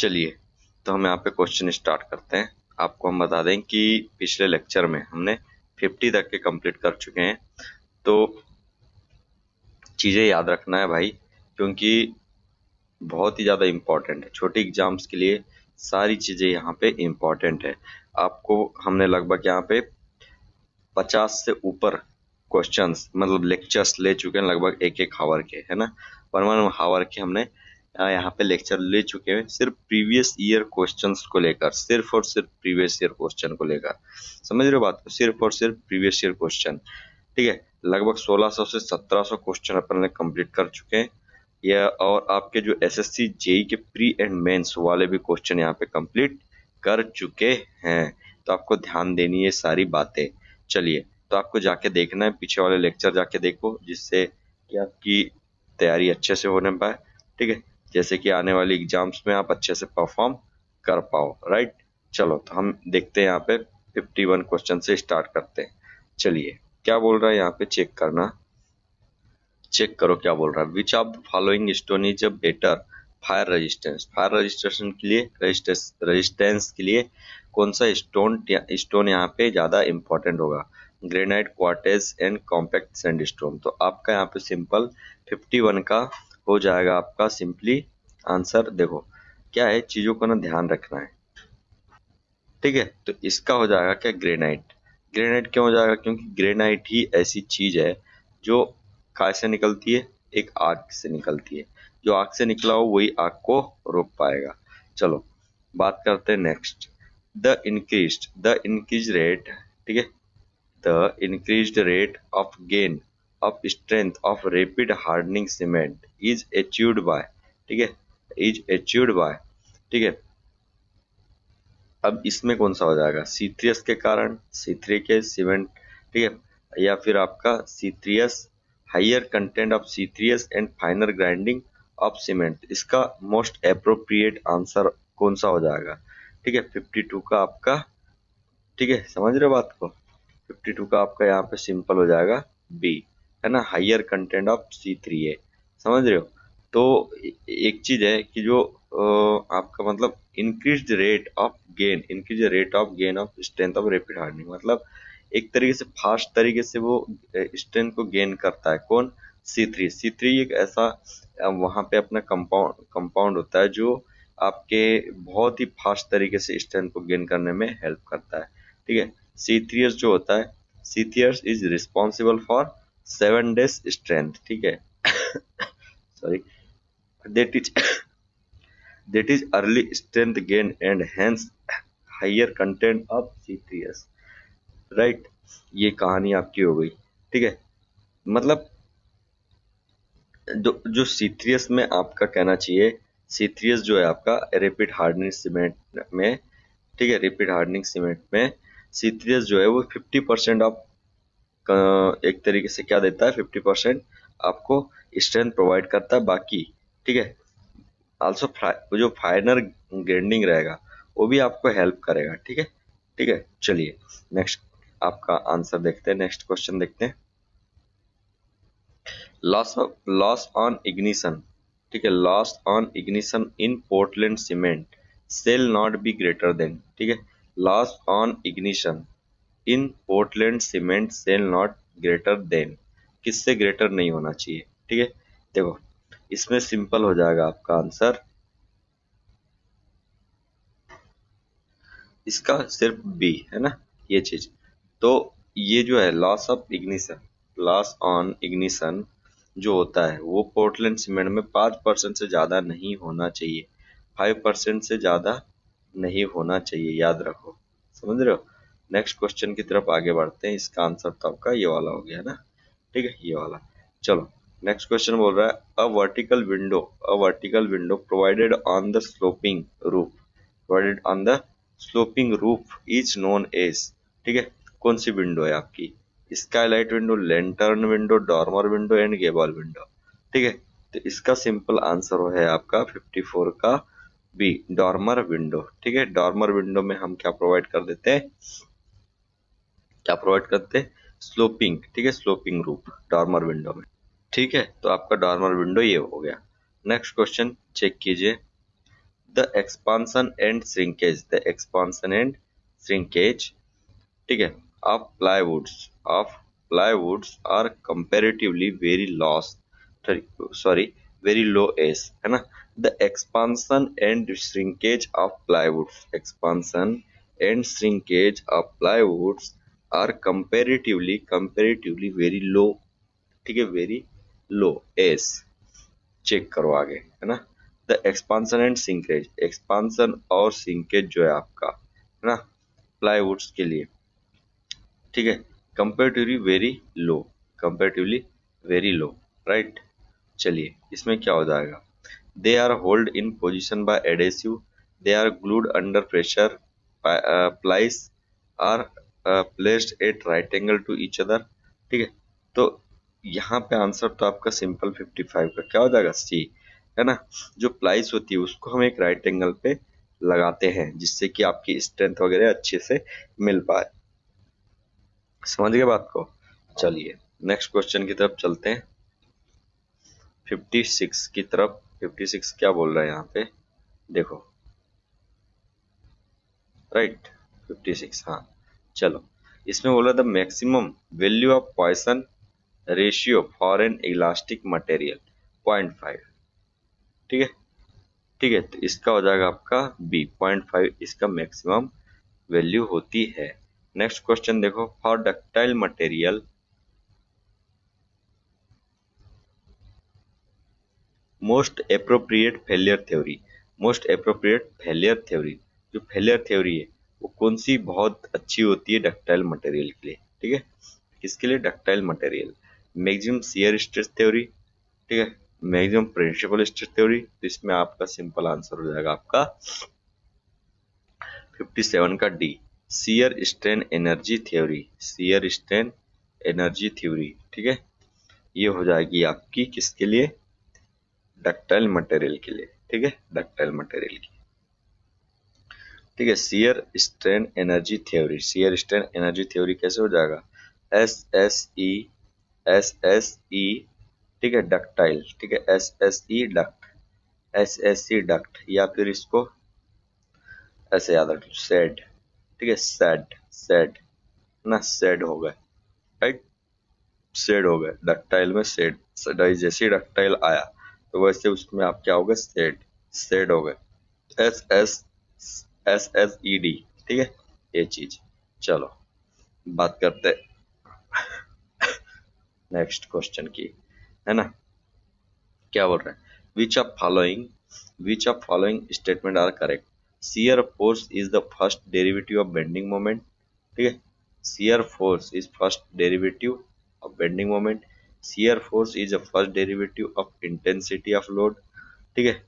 चलिए, तो हम यहाँ पे क्वेश्चन स्टार्ट करते हैं। आपको हम बता दें कि पिछले लेक्चर में हमने 50 तक के कंप्लीट कर चुके हैं, तो चीज़ें याद रखना है भाई, क्योंकि बहुत ही ज़्यादा इम्पोर्टेंट है। छोटी एग्जाम्स के लिए सारी चीज़ें यहाँ पे इम्पोर्टेंट है। आपको हमने लगभग यहाँ पे 50 से ऊपर क्वेश्चंस मतलब लेक्चर्स ले चुके हैं, लगभग एक एक हावर के, है ना। 1 हावर के हमने यहाँ पे लेक्चर ले चुके हैं, सिर्फ प्रीवियस ईयर क्वेश्चंस को लेकर, सिर्फ और सिर्फ प्रीवियस ईयर क्वेश्चन को लेकर। समझ रहे हो बात को? सिर्फ और सिर्फ प्रीवियस ईयर क्वेश्चन, ठीक है। लगभग 1600 से 1700 क्वेश्चन अपन ने कंप्लीट कर चुके हैं। या और आपके जो एसएससी जेई के प्री एंड मेंस वाले भी क्वेश्चन यहाँ पे कंप्लीट कर चुके हैं। तो आपको ध्यान देनी है सारी बातें। चलिए, तो आपको जाके देखना है, पीछे वाले लेक्चर जाके देखो, जिससे कि आपकी तैयारी अच्छे से होने पाए, ठीक है। जैसे कि आने वाली एग्जाम्स में आप अच्छे से परफॉर्म कर पाओ, राइट। चलो, तो हम देखते हैं यहाँ पे 51 क्वेश्चन से स्टार्ट करते हैं। चलिए, क्या बोल रहा है यहाँ पे, चेक करना, चेक करो क्या बोल रहा है। Which of the following stone is a better fire resistance. Fire registration के लिए, रेजिस्टेंस के लिए कौन सा स्टोन यहाँ पे ज्यादा इंपॉर्टेंट होगा? Granite, quartzite and compact sandstone. तो आपका यहाँ पे सिंपल 51 का हो जाएगा आपका सिंपली आंसर। देखो क्या है, चीजों को ना ध्यान रखना है, ठीक है। तो इसका हो जाएगा क्या, ग्रेनाइट। ग्रेनाइट क्यों हो जाएगा? क्योंकि ग्रेनाइट ही ऐसी चीज है जो काय से निकलती है, एक आग से निकलती है। जो आग से निकला हो वही आग को रोक पाएगा। चलो, बात करते हैं नेक्स्ट। द इंक्रीज रेट, ठीक है, the increased rate of gain of strength of rapid hardening cement is achieved by, ठीक है, इज अचीव्ड बाय, ठीक है। अब इसमें कौन सा हो जाएगा? C3S के कारण, C3 के सीमेंट, ठीक है, या फिर आपका C3S, higher content of C3S and फाइनर grinding of cement. इसका मोस्ट अप्रोप्रिएट आंसर कौन सा हो जाएगा? ठीक है, 52 का आपका, ठीक है, समझ रहे हो बात को? 52 का आपका यहाँ पे सिंपल हो जाएगा बी, है ना, हाइयर कंटेंट ऑफ C3A। समझ रहे हो? तो एक चीज है कि जो आपका मतलब increase rate of gain, increase rate of gain of strength of rapid hardening, मतलब एक तरीके से फास्ट तरीके से वो स्ट्रेंथ को गेन करता है। कौन? C3 एक ऐसा वहां पे अपना कंपाउंड होता है जो आपके बहुत ही फास्ट तरीके से स्ट्रेंथ को गेन करने में हेल्प करता है, ठीक है। C3S जो होता है, C3S is responsible for 7 days strength, ठीक है। Sorry, that is that is early strength gain and hence higher content of C3S, right। ये कहानी आपकी हो गई, ठीक है। मतलब जो C3S में आपका कहना चाहिए, C3S जो है आपका रैपिड हार्डनिंग सीमेंट में, ठीक है, रैपिड हार्डनिंग सीमेंट में C3S जो है वो 50% ऑफ एक तरीके से क्या देता है, 50% आपको स्ट्रेंथ प्रोवाइड करता है। बाकी, ठीक है, आल्सो जो फाइनर ग्राइंडिंग रहेगा वो भी आपको हेल्प करेगा, ठीक है, ठीक है। चलिए, नेक्स्ट आपका आंसर देखते हैं, नेक्स्ट क्वेश्चन देखते हैं। लॉस ऑन इग्निशन, ठीक है, loss on ignition in Portland cement shall not be greater than, ठीक है। Loss on ignition in Portland cement shall not greater than, किससे ग्रेटर नहीं होना चाहिए, ठीक है। देखो, इसमें सिंपल हो जाएगा आपका आंसर, इसका सिर्फ बी, है ना, ये चीज। तो ये जो है loss of ignition, loss on ignition जो होता है वो पोर्टलैंड सीमेंट में 5% से ज्यादा नहीं होना चाहिए, 5% से ज्यादा नहीं होना चाहिए, याद रखो। समझ रहे हो? नेक्स्ट क्वेश्चन की तरफ आगे बढ़ते हैं। इसका आंसर तो आपका ये वाला हो गया ना, ठीक है, ये वाला। चलो, नेक्स्ट क्वेश्चन बोल रहा है a vertical window provided on the sloping roof, provided on the sloping roof is known as, ठीक है। कौन सी विंडो है आपकी? Skylight window, lantern window, dormer window and gable window, ठीक है। तो इसका सिंपल आंसर है आपका 54 का बी, डॉर्मर विंडो, ठीक है। डॉर्मर विंडो में हम क्या प्रोवाइड कर देते हैं, क्या प्रोवाइड करते हैं? स्लोपिंग, ठीक है, स्लोपिंग रूफ डॉर्मर विंडो में, ठीक है। तो आपका डॉर्मर विंडो ये हो गया। नेक्स्ट क्वेश्चन चेक कीजिए। The expansion and shrinkage, the expansion and shrinkage, ठीक है, of plywoods are comparatively very loss, sorry very low S, है ना। The expansion and shrinkage of plywoods, expansion and shrinkage of plywoods are comparatively very low, ठीक है, very low S, check करो आगे, है ना। The expansion and sinkage, expansion और sinkage जो है आपका, है ना, प्लाईवुड्स के लिए, ठीक है, comparatively very low, comparatively very low, right. चलिए इसमें क्या हो जाएगा, they are hold in position by adhesive, they are glued under pressure, plies are placed at right angle to each other, ठीक है। तो यहाँ पे आंसर तो आपका सिंपल 55 का क्या हो जाएगा, सी, है ना। जो प्लाइस होती है उसको हम एक राइट एंगल पे लगाते हैं जिससे कि आपकी स्ट्रेंथ वगैरह अच्छे से मिल पाए, समझ गए बात को। चलिए नेक्स्ट क्वेश्चन की तरफ चलते हैं, 56 की तरफ। 56 क्या बोल रहा है यहाँ पे, देखो, राइट, 56, हाँ। चलो इसमें बोला the maximum value of Poisson ratio for an elastic material 0.5, ठीक है, ठीक है। तो इसका हो जाएगा आपका बी, 0.5 इसका मैक्सिमम वैल्यू होती है। नेक्स्ट क्वेश्चन देखो, for ductile material most appropriate failure theory, most appropriate failure theory, जो फेलियर थ्योरी है वो कौन सी बहुत अच्छी होती है डक्टाइल मटेरियल के लिए, ठीक है, किसके लिए, ductile material. Maximum shear stress theory, ठीक है, मैक्सिमम प्रिंसिपल स्ट्रेस थ्योरी। तो इसमें आपका सिंपल आंसर हो जाएगा आपका 57 का D, shear strain energy theory, shear strain energy theory, ठीक है, ये हो जाएगी आपकी किसके लिए, डक्टाइल मटेरियल के लिए, ठीक है, डक्टाइल मटेरियल की, ठीक है। Shear strain energy theory, shear strain energy theory कैसे हो जाएगा, एस एस ई, ठीक है, डक्टाइल, ठीक है, S S E duct, S duct, या फिर इसको ऐसे याद रख लो, सेड, ठीक है, सेड, सेड ना, सेड हो गए, राइट, सेड हो गए, डक्टाइल में सेड, जैसे ही डक्टाइल आया तो वैसे उसमें आप क्या हो गए, सेड, सेड हो गए, S S S E D, ठीक है, ये चीज। चलो बात करते नेक्स्ट क्वेश्चन की, है ना। क्या बोल रहे हैं, which of following statement are correct, shear force is the first derivative of bending moment, ठीक है, shear force is first derivative of bending moment, shear force is the first derivative of intensity of load, ठीक है,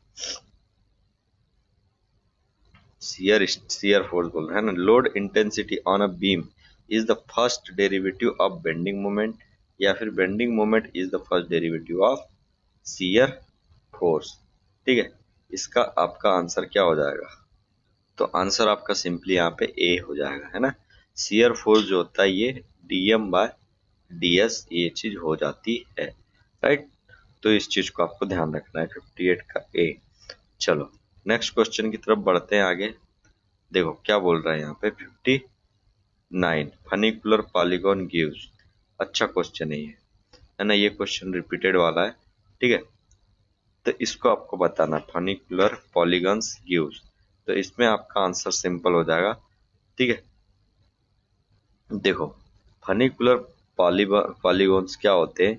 shear force बोल रहे हैं ना, load intensity on a beam is the first derivative of bending moment, या फिर bending moment is the first derivative of shear force, ठीक है। इसका आपका आंसर क्या हो जाएगा, तो आंसर आपका सिंपली यहाँ पे ए हो जाएगा, है ना। शियर फोर्स जो होता है ये dm बाय ds ये चीज हो जाती है, राइट। तो इस चीज को आपको ध्यान रखना है, 58 का ए। चलो नेक्स्ट क्वेश्चन की तरफ बढ़ते हैं आगे, देखो क्या बोल रहा है यहाँ पे 59, फनिकुलर पॉलीगॉन गिव्स, अच्छा क्वेश्चन है ना, ये क्वेश्चन रिपीटेड वाला है, ठीक है। तो इसको आपको बताना, फनिकुलर पॉलीगन्स गिव्स, तो इसमें आपका आंसर सिंपल हो जाएगा, ठीक है। देखो फनिकुलर पॉलीगॉन्स क्या होते हैं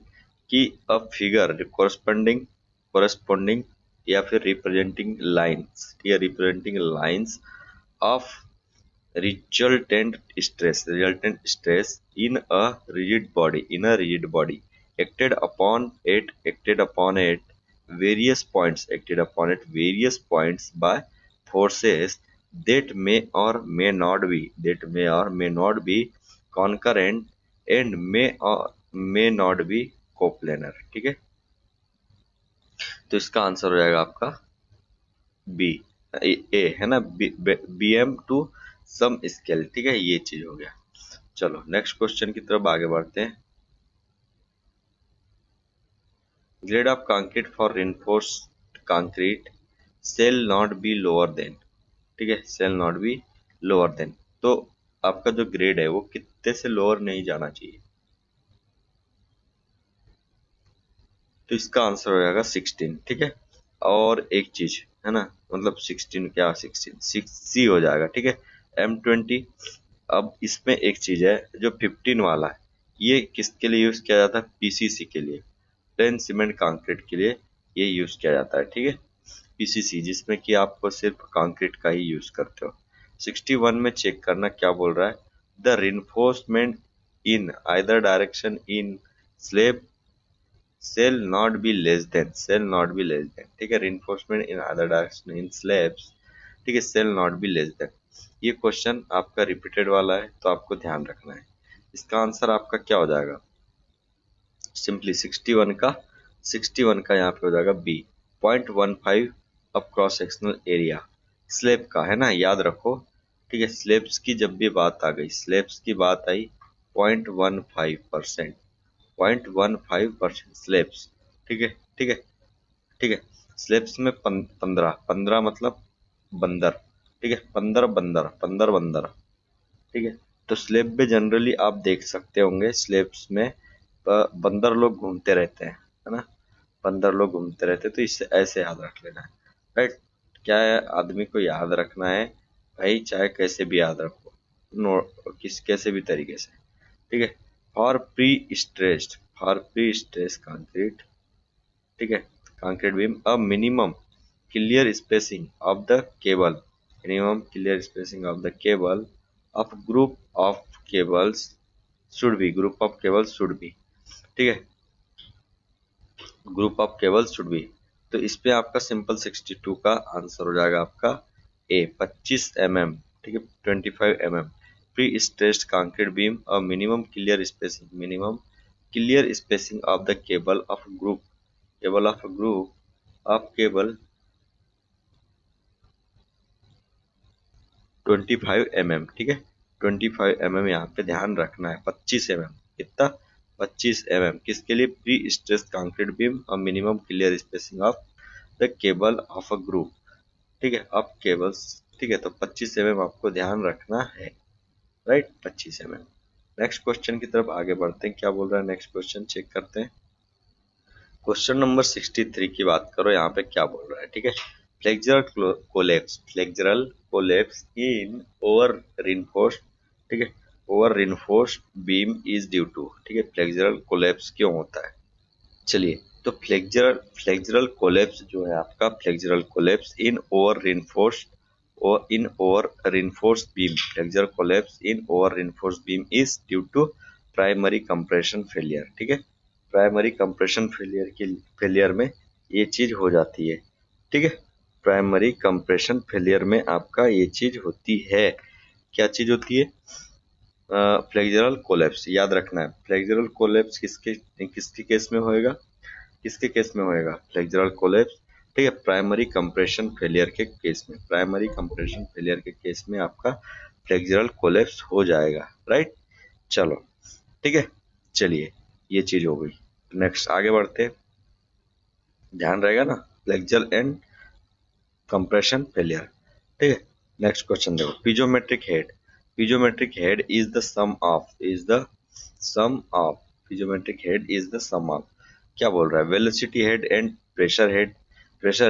कि अ फिगर कोरस्पोंडिंग या फिर रिप्रेजेंटिंग लाइंस, ठीक है, representing lines of resultant stress in a rigid body acted upon at various points by forces that may not be concurrent and may not be coplanar, ठीक है। तो इसका answer हो जाएगा आपका बी, ए है ना, B M to some scale, ठीक है, ये चीज हो गया। चलो नेक्स्ट क्वेश्चन की तरफ आगे बढ़ते हैं, grade of concrete for reinforced concrete shall not be lower than, ठीक है, shall not be lower than. तो आपका जो ग्रेड है वो कितने से लोअर नहीं जाना चाहिए, तो इसका आंसर हो जाएगा 16, ठीक है। और एक चीज है ना, मतलब 16 क्या, 16 6C हो जाएगा, ठीक है। M20। अब इसमें एक चीज है, जो 15 वाला है ये किसके लिए यूज किया जाता है, PCC के लिए, प्लेन सीमेंट कंक्रीट के लिए ये यूज किया जाता है, ठीक है। PCC जिसमें कि आपको सिर्फ कंक्रीट का ही यूज करते हो। 61 में चेक करना क्या बोल रहा है, the reinforcement in either direction in slab shall not be less than, shall not be less than, ठीक है, reinforcement in other direction in slabs, ठीक है, shall not be less than. ये क्वेश्चन आपका रिपीटेड वाला है तो आपको ध्यान रखना है। इसका आंसर आपका क्या हो जाएगा, सिंपली 61 का यहाँ पे हो जाएगा बी, 0.15 अब क्रॉस सेक्शनल एरिया स्लेब का, है ना, याद रखो, ठीक है। स्लेब्स की जब भी बात आ गई, स्लेब्स की बात आई, 0.15%, 0.15% स्लेब्स, ठीक है, ठीक है, ठीक है। स्लेब्स में 15 मतलब बंदर, ठीक है, 15 बंदर, ठीक है। तो स्लेब में जनरली आप देख सकते होंगे, स्लेब्स में बंदर लोग घूमते रहते हैं, है ना, बंदर लोग घूमते रहते हैं, तो इससे ऐसे याद रख लेना है, राइट। क्या है, आदमी को याद रखना है भाई, चाहे कैसे भी याद रखो, कैसे भी तरीके से, ठीक है। फॉर प्री स्ट्रेस्ड कंक्रीट, ठीक है, concrete beam a minimum clear spacing of group of cables should be, ठीक है, group of cables should be. तो इस पे आपका सिंपल 62 का आंसर हो जाएगा आपका ए, 25 mm, ठीक है, 25 mm pre stressed concrete beam और minimum clear spacing of the cable 25 mm, ठीक है, 25 mm यहाँ पे ध्यान रखना है। 25 mm कितना, 25 mm किसके लिए, प्री स्ट्रेस्ड कंक्रीट बीम और minimum clear spacing of the cable of a group, ठीक है, ऑफ केबल्स, ठीक है। तो 25 mm आपको ध्यान रखना है, राइट, 25 mm। नेक्स्ट क्वेश्चन की तरफ आगे बढ़ते हैं, क्या बोल रहा है नेक्स्ट क्वेश्चन, चेक करते हैं। क्वेश्चन नंबर 63 की बात करो, यहाँ पे क्या बोल रहा है, ठीक है। Flexural collapse in over reinforced, ठीक है, over reinforced beam is due to, ठीक है, फ्लेक्सुरल कोलेप्स क्यों होता है। चलिए, तो फ्लेक्सुरल कोलेप्स जो है आपका, flexural collapse in over reinforced beam, flexural collapse in over reinforced beam is due to primary compression failure, ठीक है, प्राइमरी कंप्रेशन फेलियर में ये चीज हो जाती है, ठीक है, प्राइमरी कंप्रेशन फेलियर में आपका ये चीज होती है। क्या चीज होती है, फ्लेक्सुरल कोलेप्स, याद रखना है। फ्लेक्सुरल कोलेप्स किसके किसके केस में होएगा, किसके केस में होएगा फ्लेक्सुरल कोलेप्स, ठीक है, प्राइमरी कंप्रेशन फेलियर के केस में, प्राइमरी कंप्रेशन फेलियर के केस में आपका फ्लेक्सुरल कोलेप्स हो जाएगा, राइट। चलो, ठीक है, चलिए, ये चीज हो गई। नेक्स्ट आगे बढ़ते हैं, ध्यान रहेगा ना, फ्लेक्सुरल एंड कंप्रेशन फेलियर, ठीक है। नेक्स्ट क्वेश्चन देखो, piezometric head is the sum of, क्या बोल रहा है, velocity head and pressure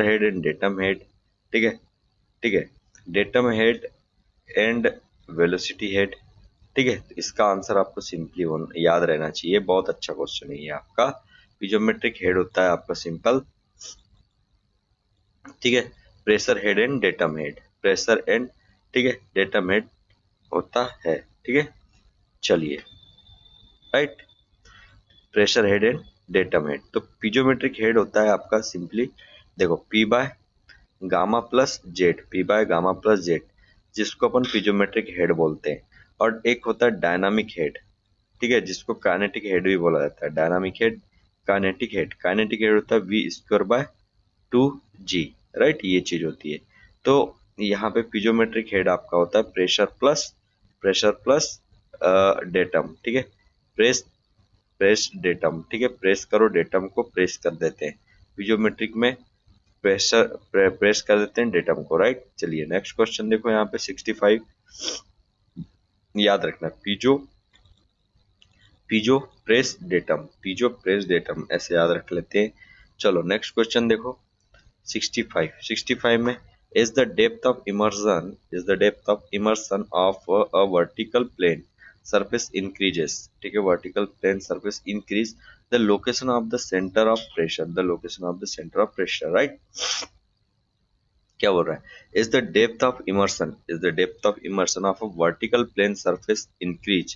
head and datum head, ठीक है, ठीक है, datum head and velocity head, ठीक है। तो इसका आंसर आपको सिंपली याद रहना चाहिए, बहुत अच्छा क्वेश्चन है ये आपका। पिजोमेट्रिक हेड होता है आपका सिंपल, ठीक है, pressure head and datum head, pressure and, ठीक है, डेटम हेड होता है, ठीक है। चलिए, right, pressure head and datum head. तो पिजोमेट्रिक हेड होता है आपका सिंपली, देखो, P/Γ+Z, जिसको अपन पिजोमेट्रिक हेड बोलते हैं। और एक होता है डायनामिक हेड, ठीक है, जिसको काइनेटिक हेड भी बोला जाता है, डायनामिक हेड, काइनेटिक हेड होता है V²/2G, राइट, ये चीज होती है। तो यहाँ पे पिजोमेट्रिक हेड आपका होता है प्रेशर प्लस डेटम, ठीक है, प्रेस डेटम, ठीक है, प्रेस करो डेटम को, प्रेस कर देते हैं पिजोमेट्रिक में, प्रेस कर देते हैं डेटम को, राइट। चलिए नेक्स्ट क्वेश्चन देखो यहाँ पे 65, याद रखना पीजो पीजो प्रेस डेटम ऐसे याद रख लेते हैं। चलो नेक्स्ट क्वेश्चन देखो 65 में is the depth of immersion of a vertical plane surface increases, ठीक है, vertical plane surface increase the location of the center of pressure, right। क्या बोल रहा है, is the depth of immersion of a vertical plane surface increase,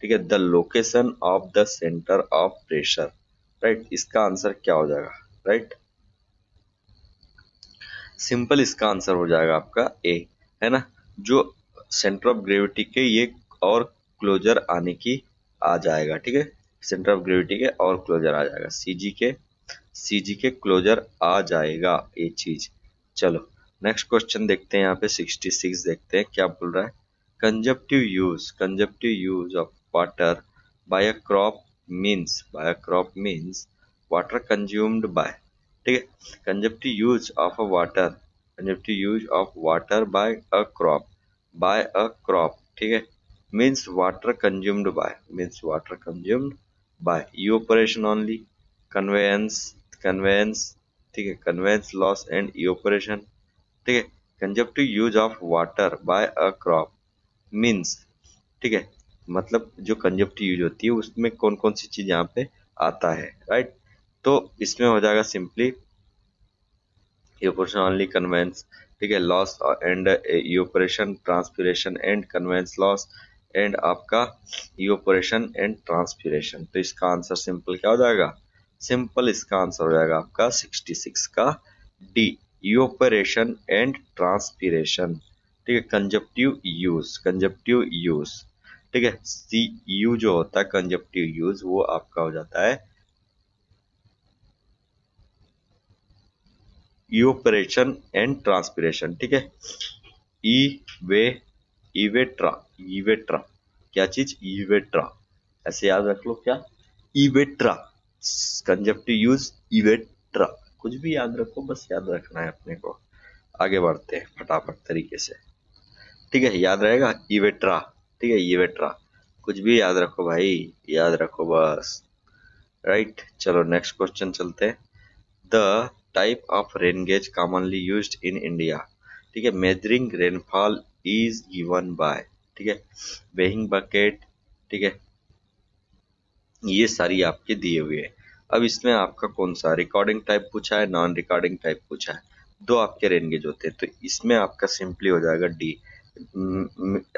ठीक है, the location of the center of pressure, right. इसका answer क्या हो जाएगा, राइट। सिंपल इसका आंसर हो जाएगा आपका ए, है ना। जो सेंटर ऑफ ग्रेविटी के ये और क्लोजर आने की आ जाएगा, ठीक है, सेंटर ऑफ ग्रेविटी के और क्लोजर आ जाएगा, सीजी के क्लोजर आ जाएगा ये चीज। चलो नेक्स्ट क्वेश्चन देखते हैं, यहाँ पे 66 देखते हैं क्या बोल रहा है। Consumptive use of water by a crop means water consumed by, ठीक है, consumptive use of water by a crop, ठीक है, means water consumed by evaporation only, conveyance, ठीक है, कन्वेयंस लॉस एंड इवापोरेशन, ठीक है। Consumptive use of water by a crop means, ठीक है, मतलब जो कंजप्टिव यूज होती है उसमें कौन कौन सी चीज यहाँ पे आता है, राइट। तो इसमें हो जाएगा सिंपली इवापोरेशन ओनली, कन्वेयंस, ठीक है, loss and evaporation, transpiration and conveyance loss and आपका इवापोरेशन एंड ट्रांसपिरेशन। तो इसका आंसर सिंपल क्या हो जाएगा, सिंपल इसका आंसर हो जाएगा आपका 66 का डी, इवापोरेशन एंड ट्रांसपिरेशन, ठीक है। कंजप्टिव यूज, ठीक है, सी यू जो होता है कंजप्टिव यूज वो आपका हो जाता है इवापोरेशन एंड ट्रांसपिरेशन, ठीक है। इवेट्रा क्या चीज, इवेट्रा, ऐसे याद रख लो क्या, इवेट्रा, कंजप्टिव यूज इवेट्रा, कुछ भी याद रखो, बस याद रखना है अपने को। आगे बढ़ते हैं फटाफट तरीके से, ठीक है, याद रहेगा इवेट्रा, ठीक है, इवेट्रा, कुछ भी याद रखो भाई, याद रखो बस, राइट। चलो नेक्स्ट क्वेश्चन चलते हैं। The type of rain gauge commonly used in India, ठीक है, measuring rainfall is given by, ठीक है, वेइंग बकेट, ठीक है, ये सारी आपके दिए हुए हैं। अब इसमें आपका कौन सा रिकॉर्डिंग टाइप पूछा है, नॉन रिकॉर्डिंग टाइप पूछा है, दो आपके रेन गेज होते हैं, तो इसमें आपका सिंपली हो जाएगा डी,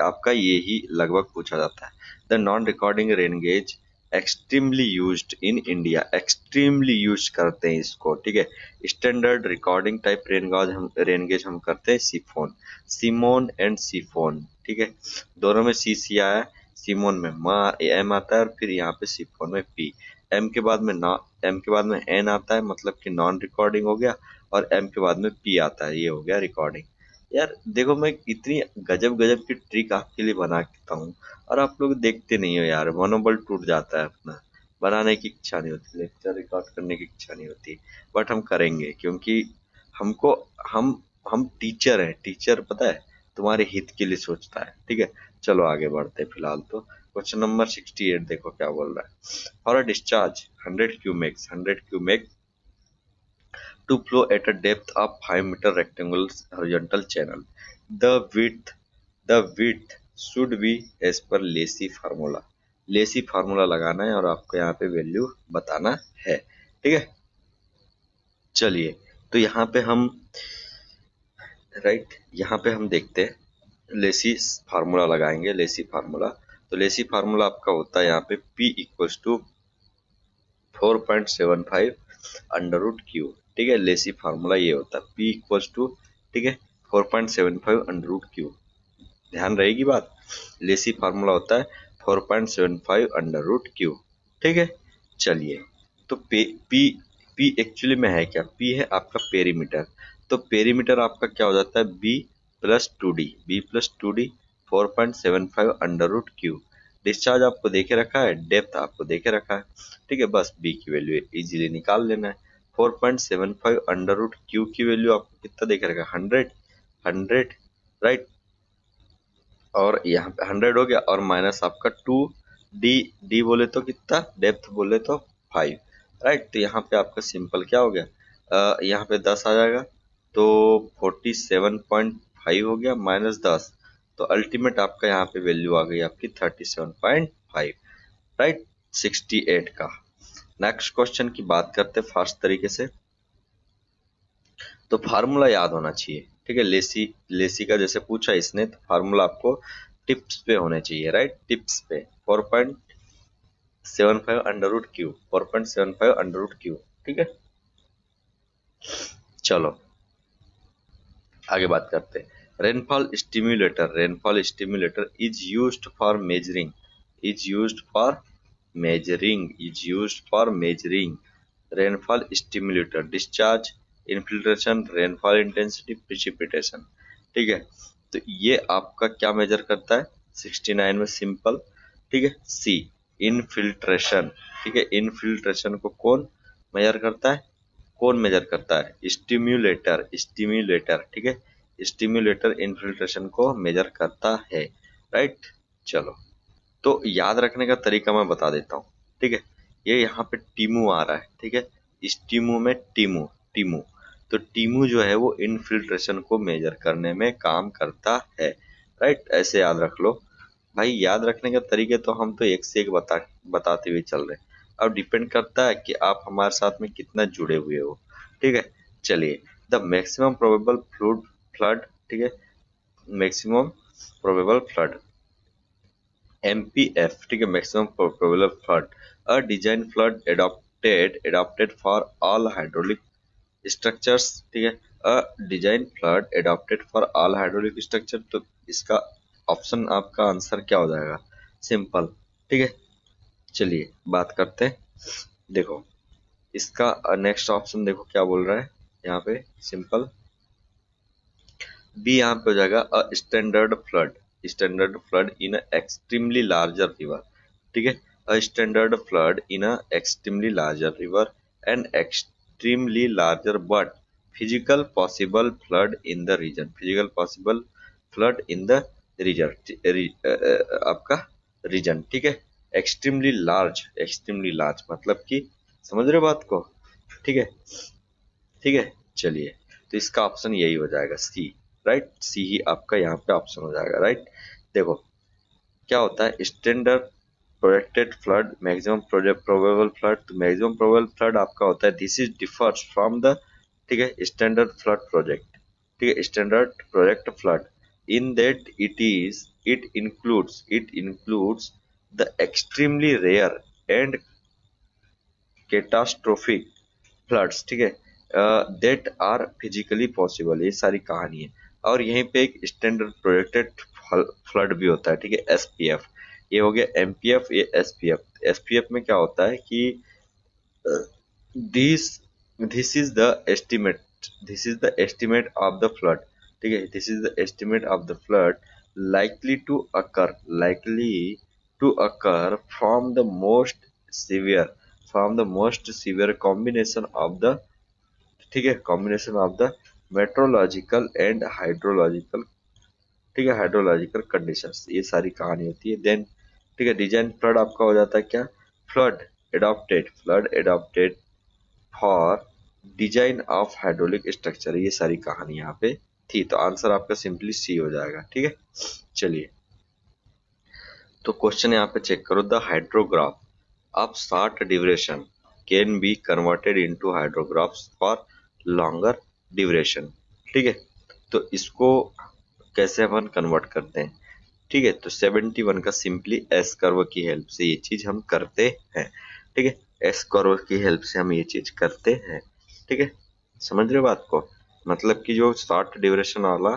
आपका ये ही लगभग पूछा जाता है। The non recording rain gauge extremely used in India, extremely use करते हैं इसको, ठीक है। Standard recording type rain gauge हम करते हैं सिमोन एंड सिफोन, ठीक है, दोनों में सी आया, सिमोन में एम आता है और फिर यहाँ पे सिफोन में पी, एम के बाद में एन आता है, मतलब कि नॉन रिकॉर्डिंग हो गया, और एम के बाद में पी आता है, ये हो गया रिकॉर्डिंग। यार देखो मैं इतनी गजब की ट्रिक आपके लिए बना देता हूँ और आप लोग देखते नहीं हो यार, मनोबल टूट जाता है अपना, बनाने की इच्छा नहीं होती, लेक्चर रिकॉर्ड करने की इच्छा नहीं होती, बट हम करेंगे क्योंकि हमको हम टीचर हैं, टीचर पता है तुम्हारे हित के लिए सोचता है, ठीक है। चलो आगे बढ़ते हैं फिलहाल तो क्वेश्चन नंबर 68 देखो क्या बोल रहा है। For a discharge 100 cumec to flow at a depth of 5 meter rectangular horizontal channel. The width should be as per Lacey formula, Lacey formula लगाना है और आपको यहाँ पे वैल्यू बताना है, ठीक है। चलिए तो यहाँ पे हम यहाँ पे हम देखते हैं लेसी फार्मूला लगाएंगे, लेसी फार्मूला, तो लेसी फार्मूला आपका होता है यहाँ पे P equals to 4.75 under root Q, ठीक है, लेसी फार्मूला ये होता है P इक्वल्स टू, ठीक है, 4.75 अंडर रूट क्यू, ध्यान रहेगी बात, लेसी फार्मूला होता है 4.75 अंडर रूट क्यू, ठीक है। चलिए तो P एक्चुअली में है क्या, P है आपका पेरीमीटर, तो पेरीमीटर आपका क्या हो जाता है B plus 2D 4.75 under root Q, discharge आपको देखे रखा है, डेप्थ आपको देखे रखा है, ठीक है, बस B की वैल्यू इजीली निकाल लेना है। 4.75 अंडर रूट क्यू की वैल्यू आपको कितना देख रहेगा, 100, राइट। और यहाँ पे 100 हो गया, और माइनस आपका 2 डी बोले तो कितना, डेप्थ बोले तो 5, राइट। तो यहाँ पे आपका सिंपल क्या हो गया, यहाँ पे 10 आ जाएगा, तो 47.5 हो गया माइनस 10, तो अल्टीमेट आपका यहाँ पे वैल्यू आ गई आपकी 37.5, राइट, 68 का। नेक्स्ट क्वेश्चन की बात करते हैं फास्ट तरीके से। तो फार्मूला याद होना चाहिए, ठीक है। लेसी लेसी का जैसे पूछा इसने, तो फार्मूला आपको टिप्स पे होने चाहिए, राइट। टिप्स पे 4.75 under root Q, 4.75 under root Q, ठीक है। चलो आगे बात करते हैं। Rainfall stimulator is used for measuring, rainfall stimulator, discharge, infiltration, rainfall intensity, precipitation, ठीक है। तो ये आपका क्या मेजर करता है, 69 में सिंपल, ठीक है। सी इनफिल्ट्रेशन, ठीक है। इनफिल्ट्रेशन को कौन मेजर करता है, स्टिम्युलेटर, ठीक है। स्टिम्युलेटर इन्फिल्ट्रेशन को मेजर करता है, राइट। चलो, तो याद रखने का तरीका मैं बता देता हूँ, ठीक है। ये यहाँ पे टीमू आ रहा है, ठीक है। स्टीमू में टीमू, टीमू, तो टीमू जो है वो इनफिल्ट्रेशन को मेजर करने में काम करता है, राइट। ऐसे याद रख लो भाई। याद रखने के तरीके तो हम तो एक से एक बताते हुए चल रहे हैं। अब डिपेंड करता है कि आप हमारे साथ में कितना जुड़े हुए हो, ठीक है। चलिए, द मैक्सिमम प्रोबेबल फ्लड, ठीक है, मैक्सिमम प्रोबेबल फ्लड, MPF, ठीक है, maximum probable flood, a design flood adopted for all hydraulic structures, ठीक है। अ design flood adopted for all hydraulic structure, तो इसका ऑप्शन आपका आंसर क्या हो जाएगा, सिंपल, ठीक है। चलिए बात करते हैं, देखो इसका नेक्स्ट ऑप्शन देखो क्या बोल रहा है यहाँ पे, सिंपल बी यहाँ पे हो जाएगा, a standard flood in extremely larger river, ठीक है। A standard flood in extremely larger river and extremely larger but physical possible flood in the region, आपका रीजन, ठीक है। एक्सट्रीमली लार्ज मतलब कि समझ रहे हो बात को, ठीक है, ठीक है। चलिए, तो इसका ऑप्शन यही हो जाएगा, सी, राइट। सी ही आपका यहाँ पे ऑप्शन हो जाएगा, राइट। देखो क्या होता है, standard projected flood, maximum probable flood, तो मैक्सिमम प्रोबेबल फ्लड आपका होता है, this is differs from the, ठीक है, स्टैंडर्ड फ्लड प्रोजेक्ट, ठीक है, standard project flood in that it includes the extremely rare and catastrophic floods, ठीक है, दैट आर फिजिकली पॉसिबल, ये सारी कहानी है। और यहीं पे एक स्टैंडर्ड प्रोजेक्टेड फ्लड भी होता है, ठीक है, SPF। ये हो गया MPF, ये SPF में क्या होता है कि this this is the estimate of the flood, ठीक है, this is the estimate of the flood likely to occur from the most severe combination of the, ठीक है, combination of the meteorological and hydrological, ठीक है, hydrological conditions, ये सारी कहानी होती है। देन ठीक है, डिजाइन फ्लड आपका हो जाता है क्या, flood adopted for design of hydraulic structure, ये सारी कहानी यहाँ पे थी। तो आंसर आपका सिंपली सी हो जाएगा, ठीक है। चलिए, तो क्वेश्चन यहाँ पे चेक करो, the hydrograph of short duration can be converted into hydrographs for longer duration, ठीक है। तो इसको कैसे अपन कन्वर्ट करते हैं, ठीक है। तो 71 का सिंपली एस कर्व की हेल्प से ये चीज हम करते हैं, ठीक है। एस कर्व की हेल्प से हम ये चीज करते हैं, ठीक है। समझ रहे हो बात को, मतलब कि जो शॉर्ट ड्यूरेशन वाला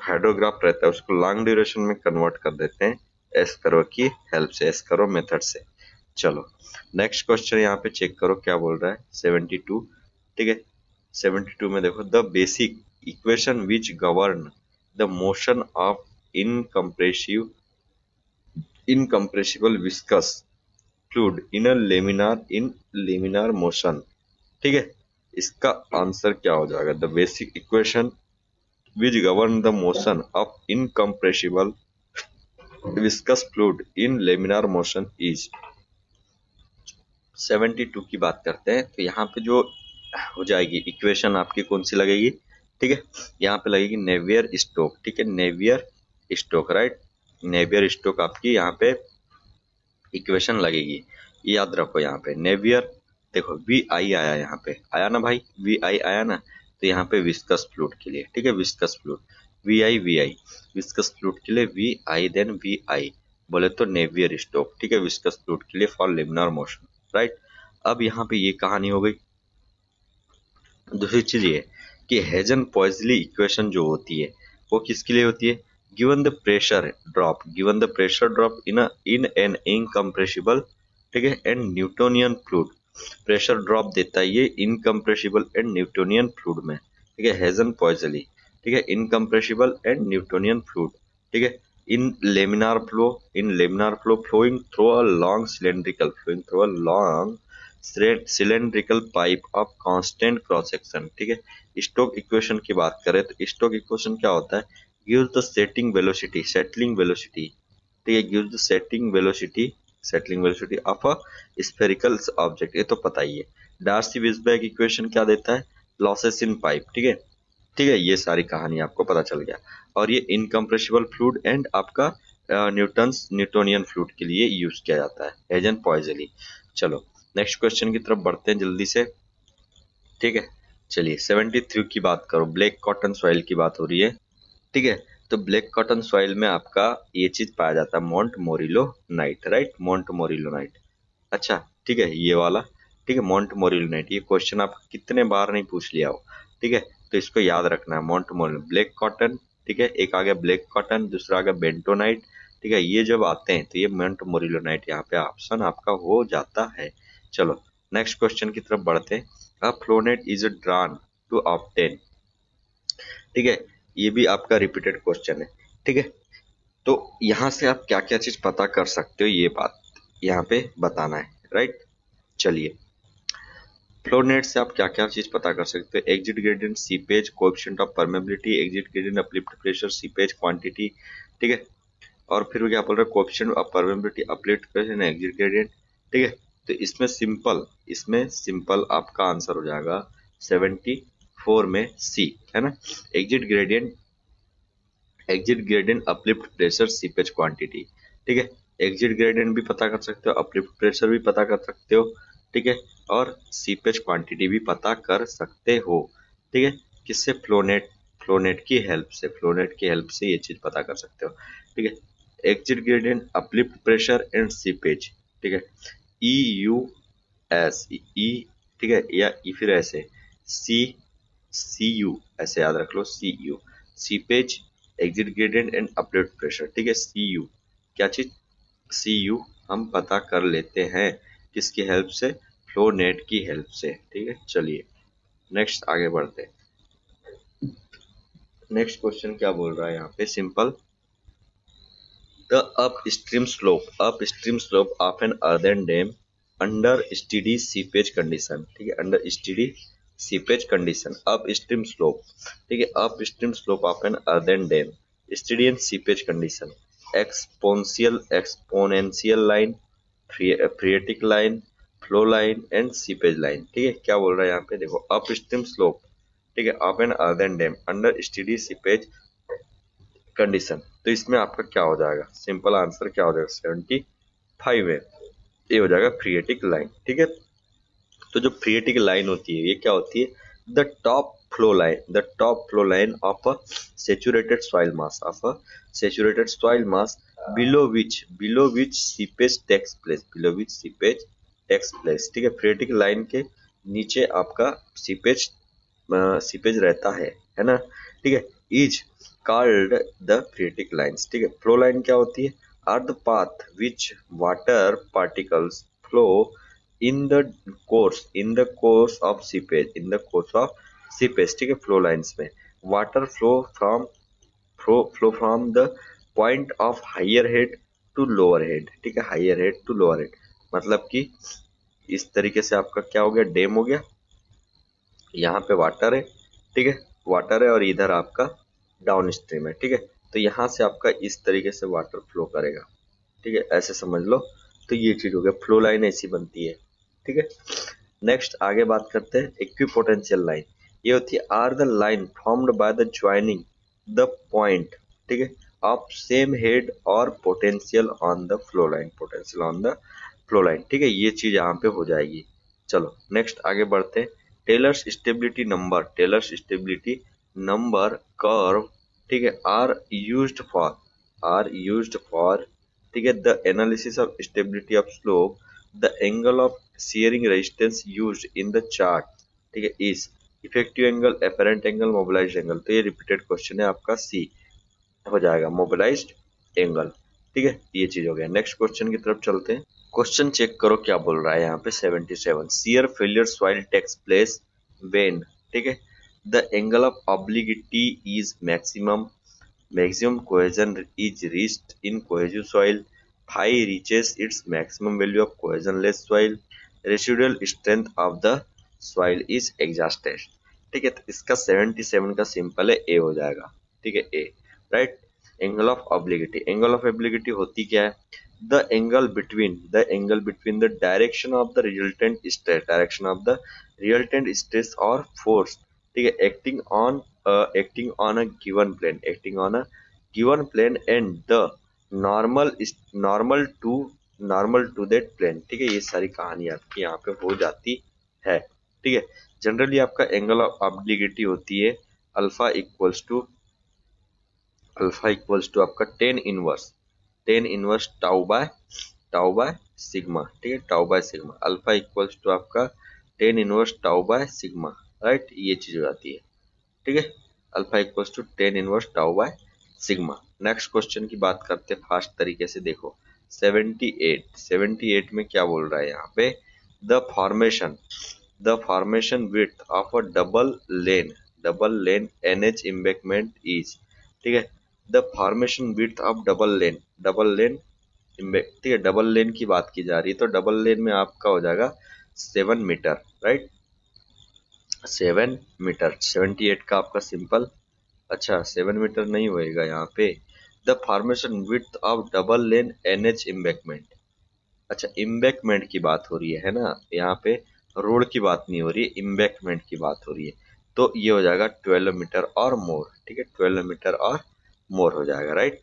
हाइड्रोग्राफ रहता है उसको लॉन्ग ड्यूरेशन में कन्वर्ट कर देते हैं एस कर्व की हेल्प से, एस कर्व मेथड से। चलो नेक्स्ट क्वेश्चन यहाँ पे चेक करो क्या बोल रहा है, 72, ठीक है। 72 में देखो, the basic equation which govern the motion of incompressible viscous fluid in laminar motion, ठीक है। इसका आंसर क्या हो जाएगा? The basic equation which govern the motion of incompressible viscous fluid in laminar motion is 72 की बात करते हैं तो यहाँ पे जो हो जाएगी इक्वेशन आपकी कौन सी लगेगी? ठीक है, यहाँ पे लगेगी नेवियर स्टोक। ठीक है, Navier Stoke, right, Navier Stoke आपकी यहाँ पे इक्वेशन लगेगी। याद रखो यहाँ पे नेवियर, देखो वी आई आया, यहाँ पे आया ना भाई, वी आई आया ना, तो यहाँ पे विस्कस फ्लूइड के लिए, ठीक है, viscous fluid V I viscous fluid के लिए V I, then V I बोले तो नेवियर स्टोक, ठीक है, विस्कस फ्लूइड के लिए फॉर लिमिनर मोशन, राइट। अब यहाँ पे ये कहानी हो गई। दूसरी चीज ये कि हेजन पॉइजली इक्वेशन जो होती है वो किसके लिए होती है? Given the pressure drop, given the pressure drop in an incompressible, ठीक है, and Newtonian fluid, pressure drop देता है ये इनकम्प्रेसिबल एंड न्यूटोनियन फ्लूइड में, ठीक है, हेजन पॉइजली, ठीक है, इनकम्प्रेसिबल एंड न्यूटोनियन फ्लूइड, ठीक है, in laminar flow, flowing through a long cylindrical pipe of constant cross section, ठीक है। स्टोक इक्वेशन की बात करें तो स्टोक इक्वेशन क्या होता है? गिव्स द सेटिंग वेलोसिटी, ठीक है, gives the settling velocity of a spherical object, ये तो पता ही है। डार्सी-वेईसबाक इक्वेशन क्या देता है? लॉसेस इन पाइप, ठीक है, ये सारी कहानी आपको पता चल गया। और ये इनकम्प्रेसिबल फ्लूइड एंड आपका न्यूटोनियन फ्लूइड के लिए यूज किया जाता है, हेजन पॉइजली। चलो नेक्स्ट क्वेश्चन की तरफ बढ़ते हैं जल्दी से, ठीक है। चलिए 73 की बात करो, ब्लैक कॉटन सॉइल की बात हो रही है, ठीक है। तो ब्लैक कॉटन सॉइल में आपका ये चीज पाया जाता है, montmorillonite, right, montmorillonite. अच्छा, ठीक है, ये वाला, ठीक है, मोंट मोरिलो नाइट, ये क्वेश्चन आप कितने बार नहीं पूछ लिया हो, ठीक है, तो इसको याद रखना है। मोंट मोरिलो ब्लैक कॉटन, ठीक है, एक आ गया ब्लैक कॉटन, दूसरा आ गया बेंटोनाइट, ठीक है, ये जब आते हैं तो ये मोंट मोरिलो नाइट यहाँ पे ऑप्शन आपका हो जाता है। चलो नेक्स्ट क्वेश्चन की तरफ बढ़ते हैं। अ फ्लोनेट इज ड्रॉन टू ऑब्टेन, ठीक है, ये भी आपका रिपीटेड क्वेश्चन है, ठीक है। तो यहाँ से आप क्या क्या चीज पता कर सकते हो, ये बात यहाँ पे बताना है, राइट। चलिए फ्लो नेट से आप क्या क्या चीज पता कर सकते हो? Exit gradient, seepage, coefficient of permeability, exit gradient, uplift pressure, seepage quantity, ठीक है। और फिर वो क्या बोल रहा है? Coefficient of permeability, uplift pressure, exit gradient, ठीक है। तो इसमें सिंपल आपका आंसर हो जाएगा 74 में सी, है ना। Exit gradient, uplift pressure, seepage quantity, ठीक है। एग्जिट ग्रेडियंट भी पता कर सकते हो, अपलिफ्ट प्रेशर भी पता कर सकते हो, ठीक है, और सीपेज क्वांटिटी भी पता कर सकते हो, ठीक है। किससे? फ्लोनेट की हेल्प से ये चीज पता कर सकते हो, ठीक है। Exit gradient, uplift pressure and seepage, ठीक है, ई यू एस ई, ठीक है, या ई फिर ऐसे सी सी यू, ऐसे याद रख लो, C U, seepage, exit gradient and uplift pressure, ठीक है। सी यू क्या चीज? सी यू हम पता कर लेते हैं किसकी हेल्प से? फ्लो नेट की हेल्प से, ठीक है। चलिए नेक्स्ट आगे बढ़ते हैं। नेक्स्ट क्वेश्चन क्या बोल रहा है यहाँ पे? Simple, the upstream slope of an earthen dam under steady seepage condition, ठीक है, under steady seepage condition, upstream slope, ठीक है, upstream slope of an earthen dam, steady and seepage condition, exponential line, phreatic line, flow line and seepage line, ठीक है। क्या बोल रहा है यहाँ पे? देखो upstream slope, ठीक है, of an earthen dam under steady seepage condition, तो इसमें आपका क्या हो जाएगा? सिंपल आंसर क्या हो जाएगा? 75 है, ये हो जाएगा फ्रीएटिक लाइन, ठीक है। तो जो फ्रीएटिक लाइन होती है ये क्या होती है? The top flow line of a saturated soil mass below which seepage takes place, ठीक है। फ्रीएटिक लाइन के नीचे आपका सीपेज रहता है ना, ठीक है। Is called the phreatic lines, ठीक है। फ्लो लाइन क्या होती है? Are the path which water particles flow in the course of seepage, ठीक है। फ्लो लाइन्स में water flow from the point of higher head to lower head, ठीक है, higher head to lower head, मतलब कि इस तरीके से आपका क्या हो गया? डैम हो गया, यहाँ पे वाटर है, ठीक है, वाटर है और इधर आपका डाउन स्ट्रीम है, ठीक है। तो यहाँ से आपका इस तरीके से वाटर फ्लो करेगा, ठीक है, ऐसे समझ लो। तो ये चीज हो गया, फ्लो लाइन ऐसी बनती है, ठीक है। नेक्स्ट आगे बात करते हैं इक्विपोटेंशियल लाइन। ये होती है are the line formed by the joining the point, ठीक है, ऑफ सेम हेड और potential on the flow line, potential on the flow line, ठीक है। ये चीज यहाँ पे हो जाएगी। चलो नेक्स्ट आगे बढ़ते हैं। Taylor's stability number, Taylor's stability number curve, ठीक है, आर यूज्ड फॉर, ठीक है, the analysis of stability of slope, the angle of shearing resistance used in the chart, ठीक है, is effective angle, apparent angle, mobilised angle. तो ये repeated question है आपका, सी हो जाएगा मोबिलाइज्ड एंगल, ठीक है। ये चीज हो गया। नेक्स्ट क्वेश्चन की तरफ चलते हैं। क्वेश्चन चेक करो क्या बोल रहा है यहाँ पे 77, shear failure soil takes place when, ठीक है, the angle of obliquity is maximum, maximum cohesion is reached in cohesive soil, phi reaches its maximum value of cohesionless soil, residual strength of the soil is exhausted, ठीक है। तो इसका 77 का simple है ए हो जाएगा, ठीक है, A, right. Angle of obliquity, angle of obliquity होती क्या है, the angle between the direction of the resultant stress, direction of the resultant stress और फोर्स, ठीक है, acting on a given plane, acting on a given plane and the normal is normal to that plane, ठीक है। ये सारी कहानी आपकी यहाँ पे हो जाती है, ठीक है। जनरली आपका एंगल ऑफ ऑब्लिगिटी होती है अल्फा इक्वल्स टू आपका tan inverse tau by sigma, ठीक है, tau by sigma, alpha equals to आपका tan inverse tau by sigma, right. ये चीज हो जाती है, ठीक है, alpha equals to tan inverse tau by sigma. Next question की बात करते हैं फास्ट तरीके से, देखो 78 में क्या बोल रहा है यहाँ पे, the formation width of a double lane NH embankment is, ठीक है, the formation width of double lane ठीक है, डबल लेन की बात की जा रही है, तो डबल लेन में आपका हो जाएगा 7 मीटर, राइट, 7 मीटर। 78 का आपका सिंपल, अच्छा 7 मीटर नहीं होएगा यहाँ पे। The formation width of double lane NH embankment, अच्छा एम्बैंकमेंट की बात हो रही है ना, यहाँ पे रोड की बात नहीं हो रही है, एम्बैंकमेंट की बात हो रही है। तो ये हो जाएगा 12 मीटर और मोर, ठीक है, 12 मीटर और मोर हो जाएगा, राइट।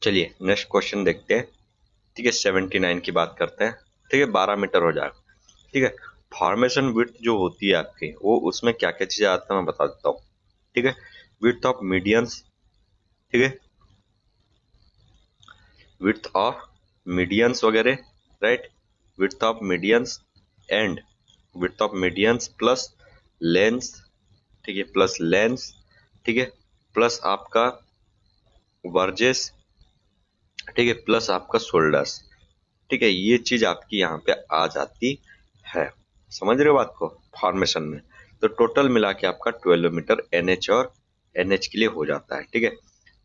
चलिए नेक्स्ट क्वेश्चन देखते हैं, ठीक है, 79 की बात करते हैं, ठीक है, 12 मीटर हो जाएगा, ठीक है। फॉर्मेशन विड्थ जो होती है आपकी, वो उसमें क्या क्या चीजें आती है मैं बता देता हूँ, ठीक है। विड्थ ऑफ मीडियंस, ठीक है, विड्थ ऑफ मीडियंस वगैरह, right, width of medians and width of medians plus lens, ठीक है, प्लस लेंस, ठीक है, प्लस आपका वर्जेस, ठीक है, प्लस आपका शोल्डर्स, ठीक है। ये चीज आपकी यहाँ पे आ जाती है, समझ रहे हो बात को, फॉर्मेशन में। तो टोटल मिला के आपका 12 मीटर एनएच और एनएच के लिए हो जाता है, ठीक है।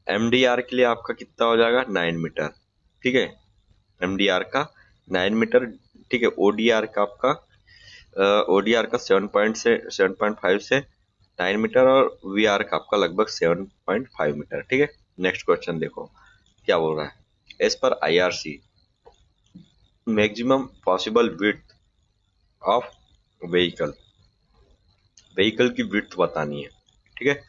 एमडीआर के लिए आपका कितना हो जाएगा, 9 मीटर, ठीक है, एमडीआर का 9 मीटर, ठीक है। ओडीआर का आपका ओडीआर का 7.5 से 9 मीटर और वीआर का आपका लगभग 7.5 मीटर, ठीक है। नेक्स्ट क्वेश्चन देखो क्या बोल रहा है, as per IRC maximum possible width of vehicle, vehicle की विड्थ बतानी है, ठीक है,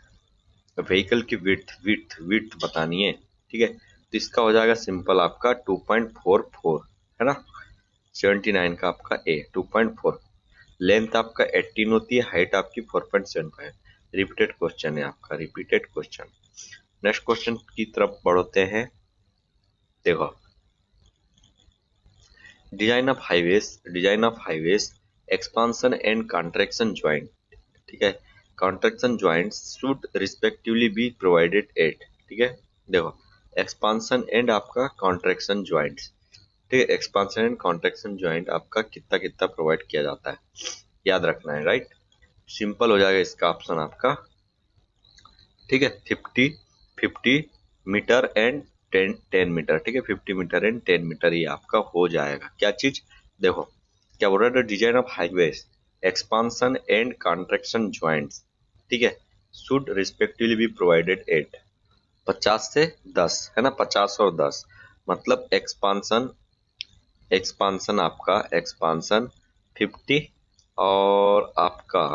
व्हीकल की विड्थ बतानी है, ठीक है। तो इसका हो जाएगा सिंपल आपका 2.44, है ना, 79 का आपका ए 2.4, लेंथ आपका 18 होती है, हाइट आपकी 4.75। रिपीटेड क्वेश्चन है आपका, रिपीटेड क्वेश्चन। नेक्स्ट क्वेश्चन की तरफ बढ़ते हैं, देखो design of highways expansion and contraction joint, ठीक है, contraction joints should respectively be provided eight, ठीक है। देखो एक्सपांशन एंड आपका कॉन्ट्रैक्शन ज्वाइंट्स, ठीक है, एक्सपांशन एंड कॉन्ट्रैक्शन ज्वाइंट आपका कितना कितना प्रोवाइड किया जाता है, याद रखना है, राइट। सिंपल हो जाएगा इसका ऑप्शन आपका, ठीक है, 50 मीटर एंड 10 मीटर, ठीक है, 50 मीटर एंड 10 मीटर, ये आपका हो जाएगा। क्या चीज, देखो क्या बोल रहा है, design of highways expansion and contraction joints, ठीक है, should respectively be provided eight 50 से 10 है ना, 50 और 10 मतलब एक्सपांशन आपका एक्सपांशन 50 और आपका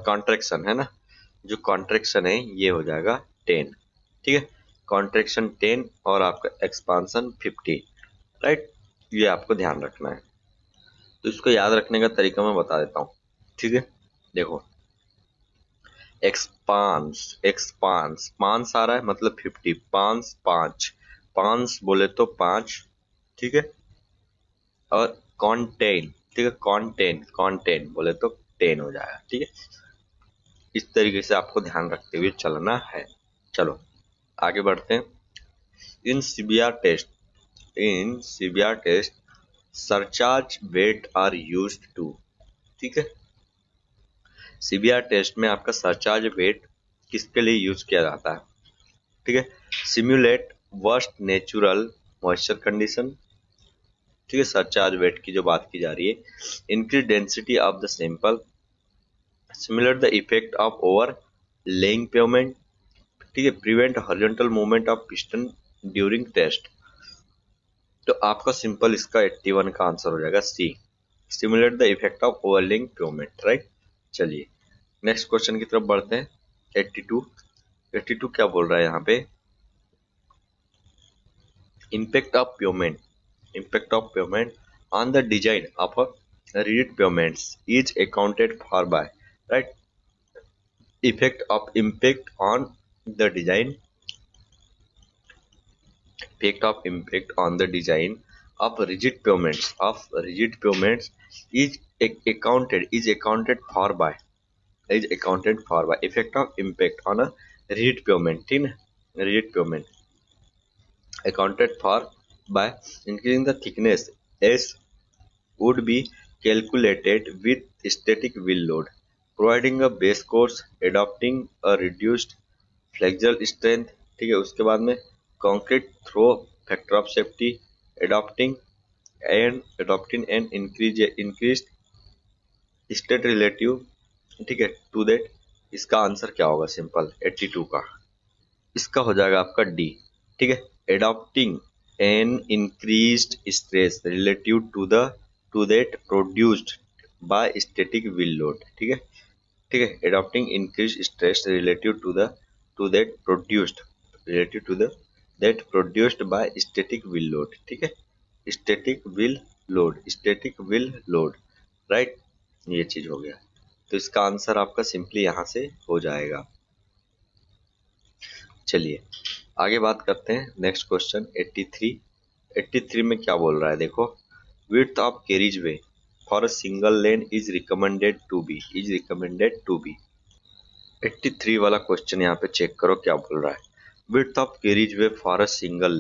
कॉन्ट्रैक्शन है ना, जो कॉन्ट्रैक्शन है ये हो जाएगा 10, ठीक है, कॉन्ट्रैक्शन 10 और आपका एक्सपांशन 50, राइट, ये आपको ध्यान रखना है। तो इसको याद रखने का तरीका मैं बता देता हूँ, ठीक है, देखो एक्सपांस पांच आ रहा है मतलब 50, पांच पांच पांच बोले तो 5, ठीक है, और कॉन्टेन, ठीक है, कॉन्टेन बोले तो 10 हो जाएगा, ठीक है, इस तरीके से आपको ध्यान रखते हुए चलना है। चलो आगे बढ़ते हैं। In CBR test surcharge weight are used to, ठीक है, सीबीआर टेस्ट में आपका सरचार्ज वेट किसके लिए यूज किया जाता है, ठीक है, simulate worst natural moisture condition, ठीक है, सरचार्ज वेट की जो बात की जा रही है, increase density of the sample, simulate the effect of overlaying pavement, ठीक है, prevent horizontal movement of piston during test. तो आपका सिंपल इसका 81 का आंसर हो जाएगा C, simulate the effect of overlaying pavement, right. चलिए नेक्स्ट क्वेश्चन की तरफ बढ़ते हैं। 82 क्या बोल रहा है यहाँ पे, impact of payment on the design of a rigid payments is accounted for by, right, impact on the design of rigid payments is accounted for by effect of impact on a rigid payment, ठीक है, rigid payment accounted for by increasing the thickness as would be calculated with static wheel load, providing a base course, adopting a reduced flexural strength, ठीक है, उसके बाद में concrete throw factor of safety, adopting and increased state relative, ठीक है, to that। इसका answer क्या होगा सिंपल 82 का, इसका हो जाएगा आपका डी, ठीक है, adopting an increased stress relative to that produced by static wheel load, ठीक है, adopting increased stress to that produced by static wheel load, ठीक है, static wheel load, राइट, ये चीज हो गया। तो इसका आंसर आपका सिंपली यहां से हो जाएगा। चलिए आगे बात करते हैं नेक्स्ट क्वेश्चन 83 में क्या बोल रहा है, देखो width of carriageway for a single lane is recommended to be 83 वाला क्वेश्चन यहाँ पे चेक करो क्या बोल रहा है, width of carriageway for a single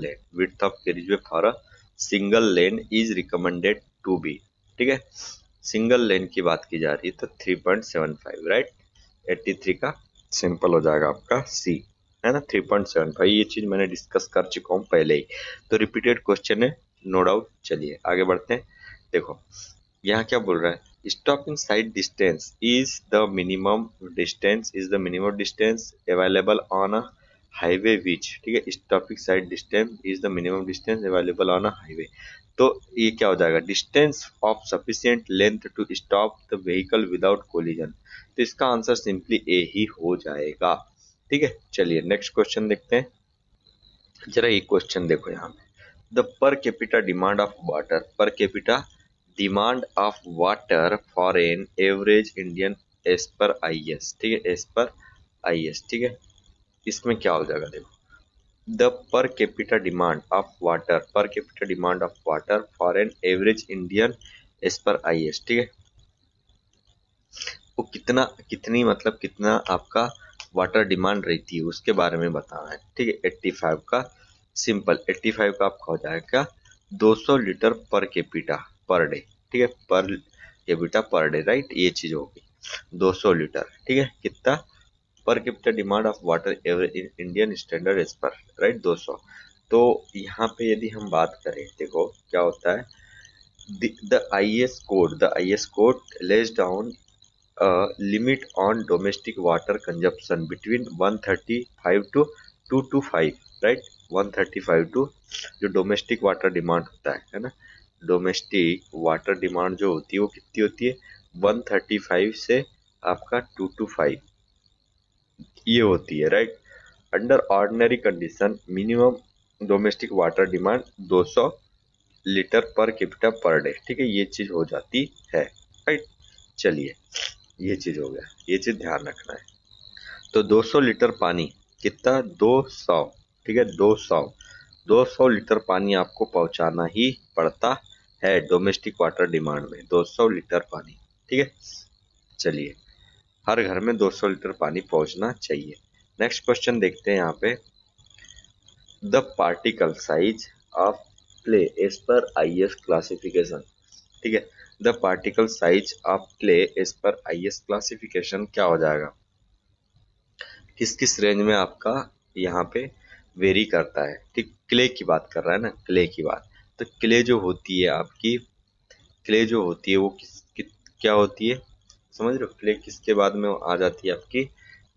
lane is recommended to be, ठीक है, सिंगल लेन की बात की जा रही है तो 3.75, राइट, 83 का सिंपल हो जाएगा आपका सी, है ना, 3.75, ये चीज मैंने डिस्कस कर चुका हूँ पहले ही, तो रिपीटेड क्वेश्चन है नो डाउट। चलिए आगे बढ़ते हैं। देखो यहाँ क्या बोल रहा है, stopping sight distance is the minimum distance available on a highway which, ठीक है, stopping sight distance is the minimum distance available on a highway, तो ये क्या हो जाएगा, distance of sufficient length to stop the vehicle without collision, तो इसका answer simply ए ही हो जाएगा, ठीक है। चलिए नेक्स्ट क्वेश्चन देखते हैं, जरा ये क्वेश्चन देखो यहाँ पे, the per capita demand of water for an average Indian as per IS, ठीक है, एज पर आईएस, ठीक है, इसमें क्या हो जाएगा, देखो the per capita demand of water for an average Indian as per IS, ठीक है, वो कितनी मतलब कितना आपका वाटर डिमांड रहती है उसके बारे में बताना है, ठीक है, 85 का सिंपल 85 का आपका हो जाएगा 200 litre per capita per day, ठीक है, per capita per day, right, ये चीज होगी 200 लीटर, ठीक है, कितना per capita demand of water average Indian standard as per, right, 200। तो यहाँ पे यदि हम बात करें, देखो क्या होता है, The IS code lays down a limit on domestic water consumption between 135 to 225, right? 135 to जो डोमेस्टिक वाटर डिमांड होता है ना, डोमेस्टिक वाटर डिमांड जो होती है वो कितनी होती है, 135 से आपका 225 ये होती है, right. Under ordinary condition minimum domestic water demand 200 litre per capita per day, ठीक है, ये चीज हो जाती है, राइट। चलिए ये चीज हो गया, ये चीज ध्यान रखना है। तो 200 लीटर पानी कितना, 200, ठीक है, 200 लीटर पानी आपको पहुंचाना ही पड़ता है डोमेस्टिक वाटर डिमांड में, 200 लीटर पानी, ठीक है। चलिए हर घर में 200 लीटर पानी पहुंचना चाहिए। नेक्स्ट क्वेश्चन देखते हैं यहाँ पे, the particle size of clay as per IS classification, ठीक है। The particle size of clay as per IS classification क्या हो जाएगा, किस किस रेंज में आपका यहाँ पे वेरी करता है, ठीक। क्ले की बात कर रहा है ना, क्ले की बात। तो क्ले जो होती है आपकी, क्ले जो होती है वो क्या होती है, समझ रहे हो, क्ले किसके बाद में आ जाती है आपकी,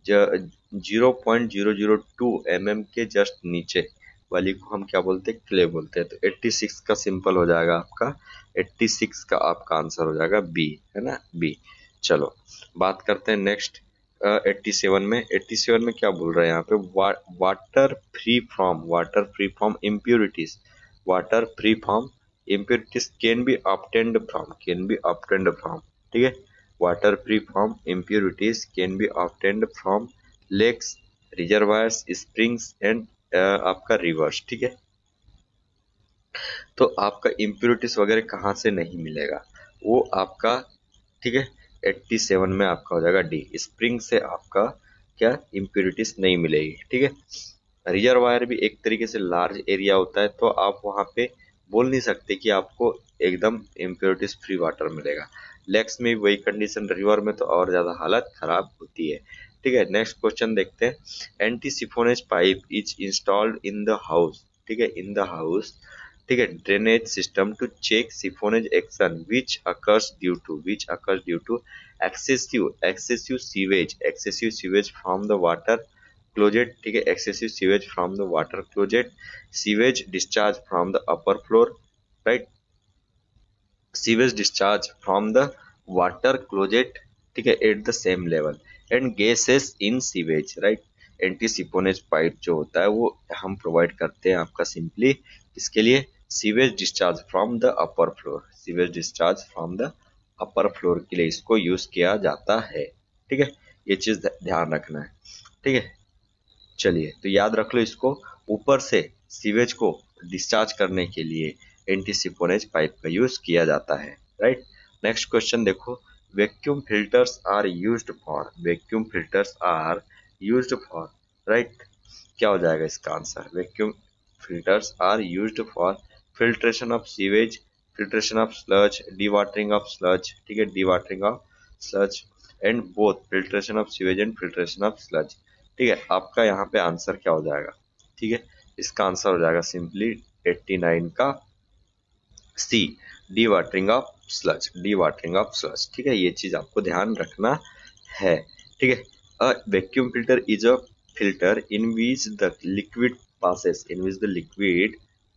0.002 mm के जस्ट नीचे वाली को हम क्या बोलते हैं, क्ले बोलते हैं। तो 86 का सिंपल हो जाएगा आपका, 86 का आपका आंसर हो जाएगा बी, है ना, बी। चलो बात करते हैं नेक्स्ट 87 में क्या बोल रहे हैं यहाँ पे, water free from impurities, water free from impurities can be obtained from, ठीक है, water free from impurities can be obtained from lakes, reservoirs, springs and आपका rivers, ठीक है। तो आपका impurities वगैरह कहाँ से नहीं मिलेगा, वो आपका, ठीक है, 87 में आपका हो जाएगा डी, स्प्रिंग से आपका क्या impurities नहीं मिलेगी, ठीक है। रिजर्वायर भी एक तरीके से लार्ज एरिया होता है, तो आप वहाँ पे बोल नहीं सकते कि आपको एकदम इम्प्योरिटीज फ्री वाटर मिलेगा। लेक्स में भी वही कंडीशन, रिवर में तो और ज्यादा हालत खराब होती है, ठीक है। नेक्स्ट क्वेश्चन देखते हैं, anti siphonage pipe is installed in the house, ठीक है, इन द हाउस, ठीक है, drainage system to check siphonage action which occurs due to excessive sewage from the water closet, ठीक है, excessive sewage from the water closet, sewage discharge from the upper floor, right, sewage discharge from the water closet, ठीक है, at the same level and gases in sewage, right. Anti siphonage pipe जो होता है वो हम provide करते हैं आपका सिंपली इसके लिए, sewage discharge from the upper floor, sewage discharge from the upper floor के लिए इसको यूज किया जाता है, ठीक है, ये चीज ध्यान रखना है, ठीक है। चलिए तो याद रख लो इसको, ऊपर से सीवेज को डिस्चार्ज करने के लिए एंटी सिपोनेज पाइप का यूज किया जाता है, राइट। नेक्स्ट क्वेश्चन देखो, vacuum filters are used for, vacuum filters are used for, right, क्या हो जाएगा इसका answer, vacuum filters are used for filtration of sewage, filtration of sludge, dewatering of sludge, ठीक है, dewatering of sludge and both filtration of sewage and filtration of sludge, ठीक है। आपका यहाँ पे आंसर क्या हो जाएगा, ठीक है, इसका आंसर हो जाएगा सिंपली 89 का C, dewatering of sludge, dewatering of sludge, ठीक है, ये चीज आपको ध्यान रखना है, ठीक है। A vacuum filter is a filter in which the liquid passes, in which the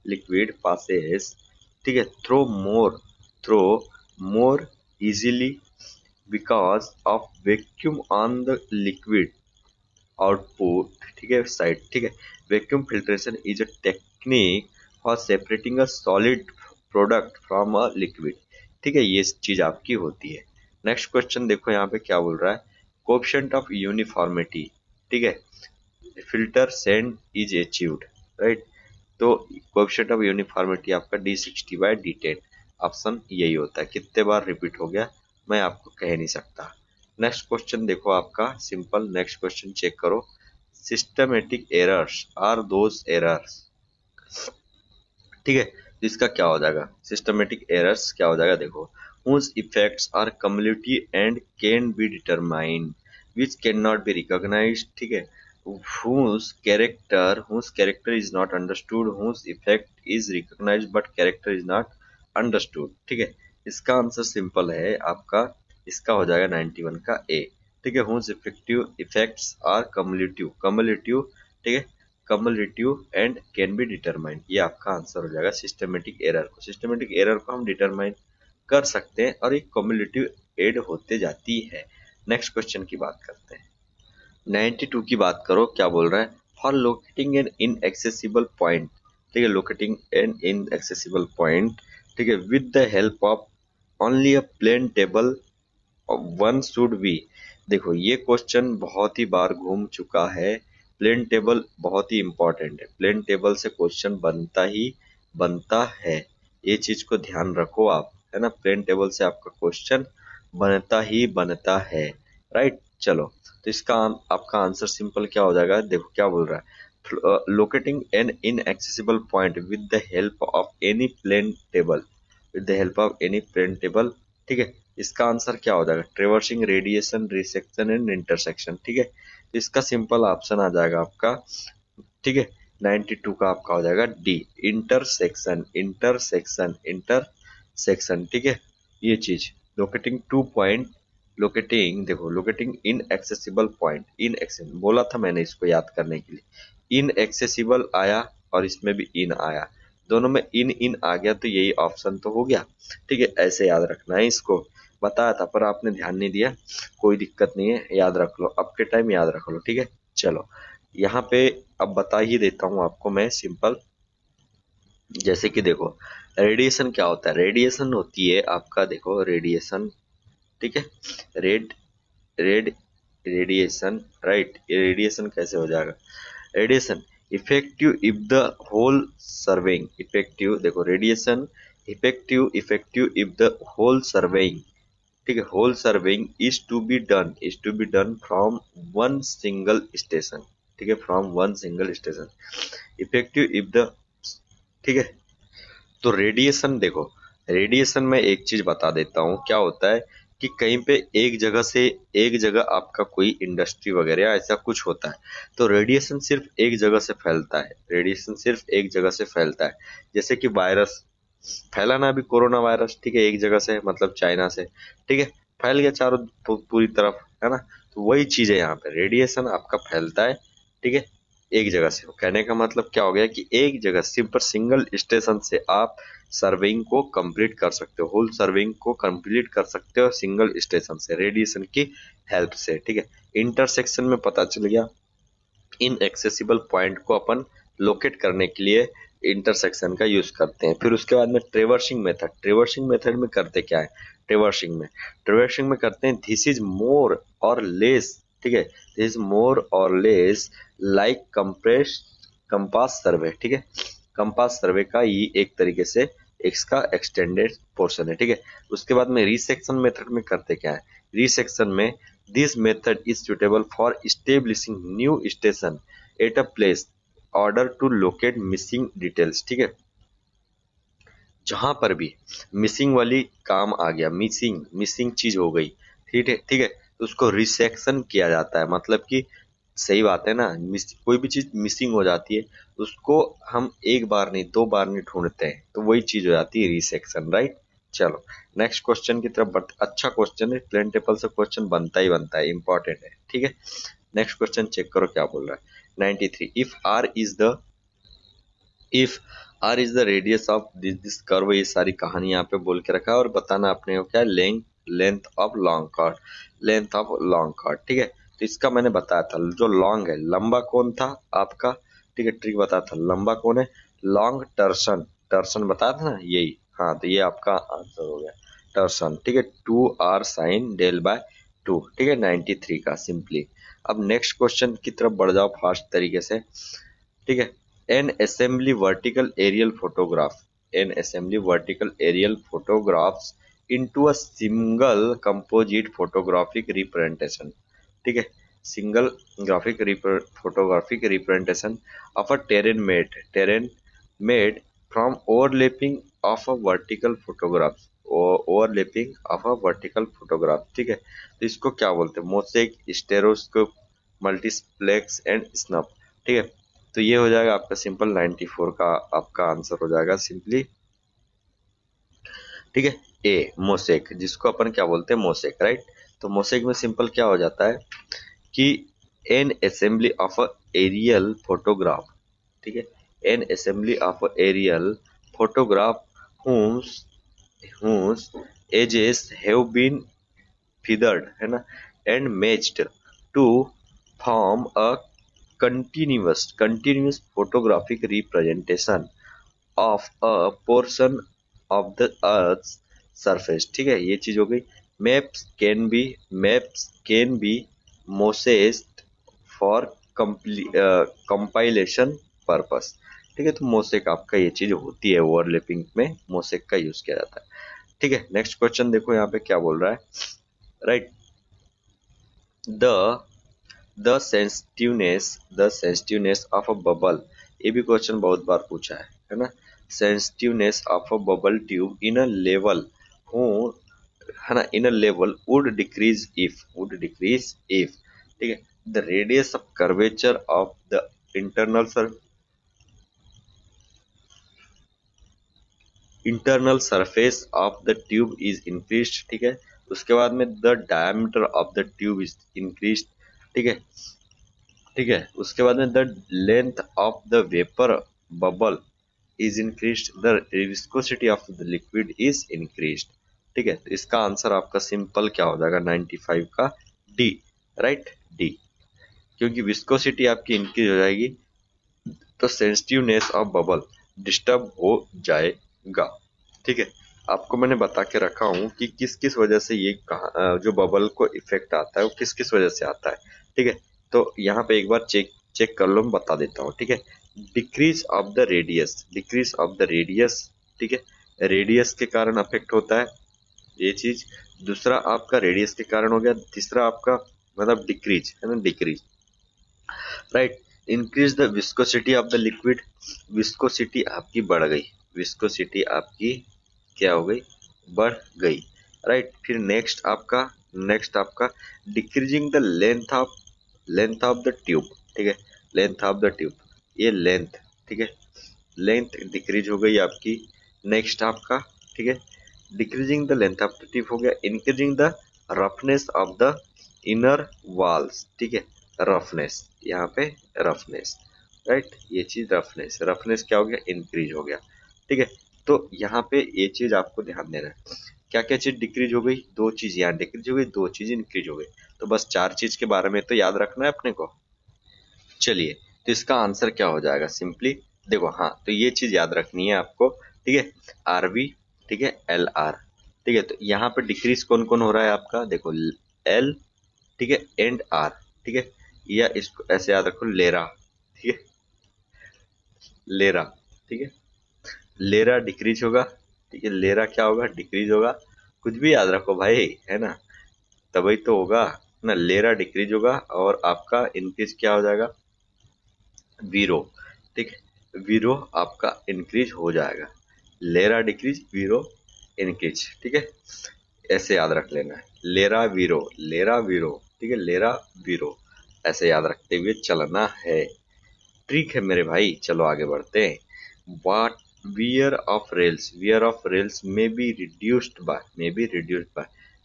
liquid passes, ठीक है, through more easily because of vacuum on the liquid output, ठीक है, साइड, ठीक है। Vacuum filtration is a technique for separating a solid product from a liquid, ठीक है, ये चीज आपकी होती है। नेक्स्ट क्वेश्चन देखो यहाँ पे क्या बोल रहा है, कोएफिशिएंट ऑफ यूनिफॉर्मिटी, ठीक है, filter send is achieved, right. तो कोएफिशिएंट ऑफ यूनिफॉर्मिटी आपका D60/D10, ऑप्शन यही होता है। कितने बार रिपीट हो गया मैं आपको कह नहीं सकता। नेक्स्ट क्वेश्चन देखो आपका सिंपल, नेक्स्ट क्वेश्चन चेक करो, systematic errors are those errors, ठीक है, तो इसका क्या हो जाएगा, सिस्टमेटिक एरर्स क्या हो जाएगा, देखो, whose effects are cumulative and can be determined which cannot be recognized, ठीक है, whose character is not understood, whose effect is recognized but character is not understood. ठीक है, इसका आंसर सिंपल है आपका, इसका हो जाएगा 91 का ए। ठीक है, whose effective effects are cumulative, cumulative, ठीक है, cumulative and can be determined, ये आपका आंसर हो जाएगा। सिस्टमेटिक एरर को, सिस्टमेटिक एरर को हम डिटरमाइन कर सकते हैं और एक कम्युलेटिव एड होते जाती है। नेक्स्ट क्वेश्चन की बात करते हैं। 92 की बात करो, क्या बोल रहा है, for locating an inaccessible point, ठीक है, लोकेटिंग एन इनएक्सेसिबल पॉइंट, ठीक है, with the help of only a plane table one should be. देखो ये क्वेश्चन बहुत ही बार घूम चुका है। प्लेन टेबल बहुत ही इंपॉर्टेंट है, प्लेन टेबल से क्वेश्चन बनता ही बनता है, ये चीज को ध्यान रखो आप, है ना, प्लेन टेबल से आपका क्वेश्चन बनता ही बनता है, राइट। चलो, तो इसका आपका आंसर सिंपल क्या हो जाएगा, देखो क्या बोल रहा है, locating an inaccessible point with the help of any plane table, with the help of any plane table, ठीक है। इसका आंसर क्या हो जाएगा, traversing radiation resection and intersection, ठीक है। तो इसका सिंपल ऑप्शन आ जाएगा आपका, ठीक है, 92 का आपका हो जाएगा डी, इंटरसेक्शन, इंटरसेक्शन, इंटरसेक्शन, ठीक है। ये चीज लोकेटिंग टू पॉइंट, लोकेटिंग, देखो लोकेटिंग इन एक्सेसिबल पॉइंट, इन एक्सेसिबल बोला था मैंने इसको याद करने के लिए, इन एक्सेसिबल आया और इसमें भी इन आया, दोनों में इन इन आ गया तो यही ऑप्शन तो हो गया, ठीक है। ऐसे याद रखना है, इसको बताया था पर आपने ध्यान नहीं दिया, कोई दिक्कत नहीं है, याद रख लो, अब के टाइम याद रख लो, ठीक है। चलो यहाँ पे अब बता ही देता हूँ आपको मैं सिंपल, जैसे कि देखो रेडिएशन क्या होता है, रेडिएशन होती है आपका, देखो रेडिएशन, ठीक है, रेड रेड रेडिएशन, राइट, ये रेडिएशन कैसे हो जाएगा, radiation effective if the whole surveying, effective, देखो radiation effective, effective if the whole surveying, ठीक है, whole surveying is to be done from one single station, ठीक है, from one single station, effective if the, ठीक है। तो radiation, देखो radiation में एक चीज बता देता हूँ क्या होता है, कि कहीं पे एक जगह से एक जगह आपका कोई इंडस्ट्री वगैरह ऐसा कुछ होता है, तो रेडिएशन सिर्फ एक जगह से फैलता है, रेडिएशन सिर्फ एक जगह से फैलता है, जैसे कि वायरस फैला ना अभी कोरोना वायरस, ठीक है, एक जगह से मतलब चाइना से, ठीक है, फैल गया चारों पूरी तरफ, है ना। तो वही चीज है यहाँ पे, रेडिएशन आपका फैलता है, ठीक है, एक जगह से। कहने का मतलब क्या हो गया कि एक जगह सिर्फ सिंगल स्टेशन से आप सर्विंग को कंप्लीट कर सकते हो, होल सर्विंग को कंप्लीट कर सकते हो सिंगल स्टेशन से रेडिएशन की हेल्प से, ठीक है। इंटरसेक्शन में पता चल गया, इन एक्सेसिबल पॉइंट को अपन लोकेट करने के लिए इंटरसेक्शन का यूज करते हैं। फिर उसके बाद में ट्रेवर्सिंग मेथड, ट्रेवर्सिंग मेथड में करते क्या है, ट्रेवर्सिंग में करते हैं दिस इज मोर और लेस, ठीक है, दिस इज मोर और लेस लाइक कंप्रेस कंपास सर्वे, ठीक है, कंपास सर्वे का ही एक तरीके से इसका एक्सटेंडेड पोर्शन है, ठीक है। उसके बाद में रिसेक्शन मेथड में करते क्या है, रिसेक्शन में this method is suitable for establishing new station at a place order to locate missing details, ठीक है। जहां पर भी मिसिंग वाली काम आ गया, मिसिंग मिसिंग चीज हो गई, ठीक है, ठीक है, तो उसको रिसेक्शन किया जाता है, मतलब कि सही बात है ना, कोई भी चीज मिसिंग हो जाती है उसको हम एक बार नहीं दो बार नहीं ढूंढते हैं, तो वही चीज हो जाती है रिसेक्शन, राइट। चलो नेक्स्ट क्वेश्चन की तरफ बढ़ते, अच्छा क्वेश्चन है, प्लेन टेबल से क्वेश्चन बनता ही बनता है, इंपॉर्टेंट है, ठीक है। नेक्स्ट क्वेश्चन चेक करो क्या बोल रहा है, 93 if R is the radius of this curve, ये सारी कहानी यहाँ पे बोल के रखा है और बताना आपने को क्या, length of long chord, length of long chord, ठीक है। तो इसका मैंने बताया था, जो लॉन्ग है, लंबा कौन था आपका, ठीक है, ट्रिक बताया था, लंबा कौन है, लॉन्ग टर्सन, टर्सन बताया था ना, यही, हाँ, तो ये आपका आंसर हो गया, टर्सन, ठीक है, 2r साइन डेल बाय 2, ठीक है, 93 का सिंपली। अब नेक्स्ट क्वेश्चन की तरफ बढ़ जाओ फास्ट तरीके से, ठीक है। An assembly vertical aerial photograph, an assembly vertical aerial photographs into a single composite photographic representation, ठीक है, single graphic photographic representation of a terrain made from overlapping of a vertical photograph, overlapping of a vertical photograph, ठीक है। तो इसको क्या बोलते हैं, mosaic, stereoscope, multiplex and snap, ठीक है। तो ये हो जाएगा आपका सिंपल 94 का आपका आंसर हो जाएगा सिंपली ठीक है। ए मोसेक, जिसको अपन क्या बोलते हैं, मोसेक, राइट। तो मोसेक में सिंपल क्या हो जाता है कि an assembly of a aerial photograph, ठीक है, an assembly of a aerial photograph whose whose edges have been feathered, है ना, and matched to form a continuous photographic representation of a portion of the earth's surface। ठीक है, ये चीज हो गई। maps can be mosaic for compilation purpose। ठीक है, तो मोसेक आपका ये चीज होती है, ओवरलैपिंग में मोसेक का यूज किया जाता है। ठीक है, नेक्स्ट क्वेश्चन देखो यहाँ पे क्या बोल रहा है, right. The the sensitiveness of a bubble, ये भी क्वेश्चन बहुत बार पूछा है ना। Sensitiveness of a bubble tube in a level हो, है ना, in a level would decrease if, ठीक है, the radius of curvature of the internal surface of the tube is increased. ठीक है, उसके बाद में the diameter of the tube is increased. ठीक है, ठीक है, उसके बाद में the length of the vapour bubble is increased, the viscosity of the liquid is increased. ठीक है, तो इसका आंसर आपका सिंपल क्या हो जाएगा 95 का डी, राइट, डी। क्योंकि विस्कोसिटी आपकी इंक्रीज हो जाएगी तो सेंसिटिवनेस ऑफ बबल डिस्टर्ब हो जाएगा। ठीक है, आपको मैंने बता के रखा हूं कि किस किस वजह से ये जो बबल को इफेक्ट आता है वो किस किस वजह से आता है। ठीक है, तो यहाँ पे एक बार चेक चेक कर लो, मैं बता देता हूँ। ठीक है, डिक्रीज ऑफ द रेडियस, ठीक है, रेडियस के कारण अफेक्ट होता है ये चीज। दूसरा आपका रेडियस के कारण हो गया, तीसरा आपका मतलब डिक्रीज, है ना, decrease, right. Increase the viscosity of the liquid, viscosity आपकी बढ़ गई, विस्कोसिटी आपकी क्या हो गई, बढ़ गई, राइट। फिर नेक्स्ट आपका decreasing the length of the tube. ठीक है, लेंथ ऑफ द ट्यूब, ये लेंथ, ठीक है, लेंथ डिक्रीज हो गई आपकी। नेक्स्ट आपका, ठीक है, decreasing the length of the tube हो गया, increasing the roughness of the inner walls. ठीक है, रफनेस, यहाँ पे रफनेस, राइट, ये चीज रफनेस, रफनेस क्या हो गया, इंक्रीज हो गया। ठीक है, तो यहाँ पे ये चीज आपको ध्यान देना है, क्या क्या चीज डिक्रीज हो गई, दो चीज यहाँ डिक्रीज हो गई, दो चीज इंक्रीज हो गई, तो बस चार चीज के बारे में तो याद रखना है अपने को। चलिए, तो इसका आंसर क्या हो जाएगा, सिंपली देखो, हाँ, तो ये चीज याद रखनी है आपको। ठीक है, आरबी, ठीक है, एल आर। ठीक है, तो यहाँ पे डिक्रीज कौन कौन हो रहा है आपका, देखो, एल, ठीक है, एंड आर। ठीक है, या इसको ऐसे याद रखो, लेरा। ठीक है, लेरा, ठीक है, लेरा डिक्रीज होगा। ठीक है, लेरा क्या होगा, डिक्रीज होगा। कुछ भी याद रखो भाई, है ना, तभी तो होगा ना। लेरा डिक्रीज होगा और आपका इंक्रीज क्या हो जाएगा, वीरो। ठीक है, वीरो आपका इंक्रीज हो जाएगा, लेरा डिक्रीज, वीरो इंक्रीज। ठीक है, ऐसे याद रख लेना है, लेरा वीरो, लेरा वीरो। ठीक है, लेरा वीरो, ऐसे याद रखते हुए चलना है। ठीक है मेरे भाई, चलो आगे बढ़ते हैं। What wear of rails may be reduced by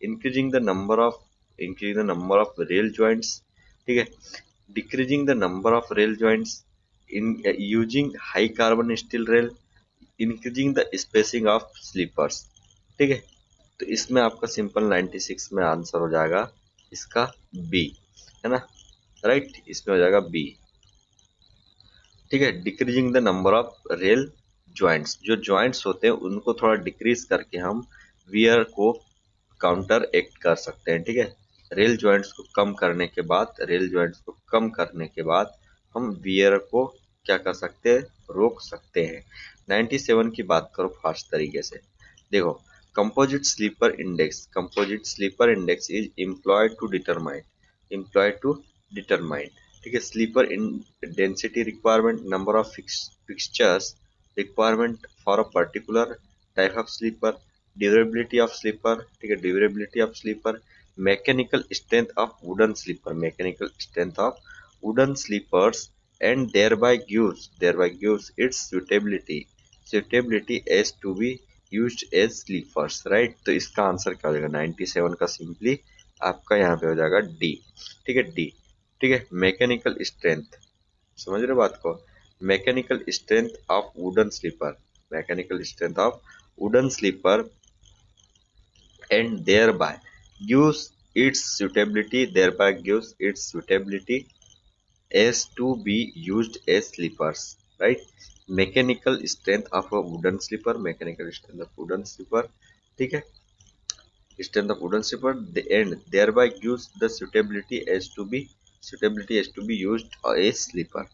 increasing the number of rail joints। ठीक है, decreasing the number of rail joints in using high carbon steel rail, increasing the spacing of sleepers। ठीक है, तो इसमें आपका simple 96 में answer हो जाएगा इसका बी, है ना, राइट, इसमें हो जाएगा बी। ठीक है, decreasing the number of rail joints, जो ज्वाइंट्स होते हैं उनको थोड़ा डिक्रीज करके हम वियर को काउंटर एक्ट कर सकते हैं। ठीक है, रेल ज्वाइंट्स को कम करने के बाद हम वियर को क्या कर सकते हैं, रोक सकते हैं। 97 की बात करो फास्ट तरीके से, देखो, composite sleeper index is employed to determine, ठीक है, sleeper in density requirement, number of fixtures requirement for a particular type of sleeper, durability of sleeper, ठीक है, durability of sleeper, mechanical strength of wooden sleepers, and thereby gives its suitability as to be used as sleepers, right. तो इसका answer क्या हो जाएगा 97 का simply आपका यहाँ पे हो जाएगा डी। ठीक है, डी। ठीक है, मैकेनिकल स्ट्रेंथ, समझ रहे हो बात को, mechanical strength of wooden sleeper, mechanical strength of wooden sleeper and thereby gives its suitability as to be used as sleepers, right? Mechanical strength of a wooden slipper, mechanical strength of wooden slipper, ठीक है, strength of wooden slipper, the end thereby gives the suitability as to be used as sleeper,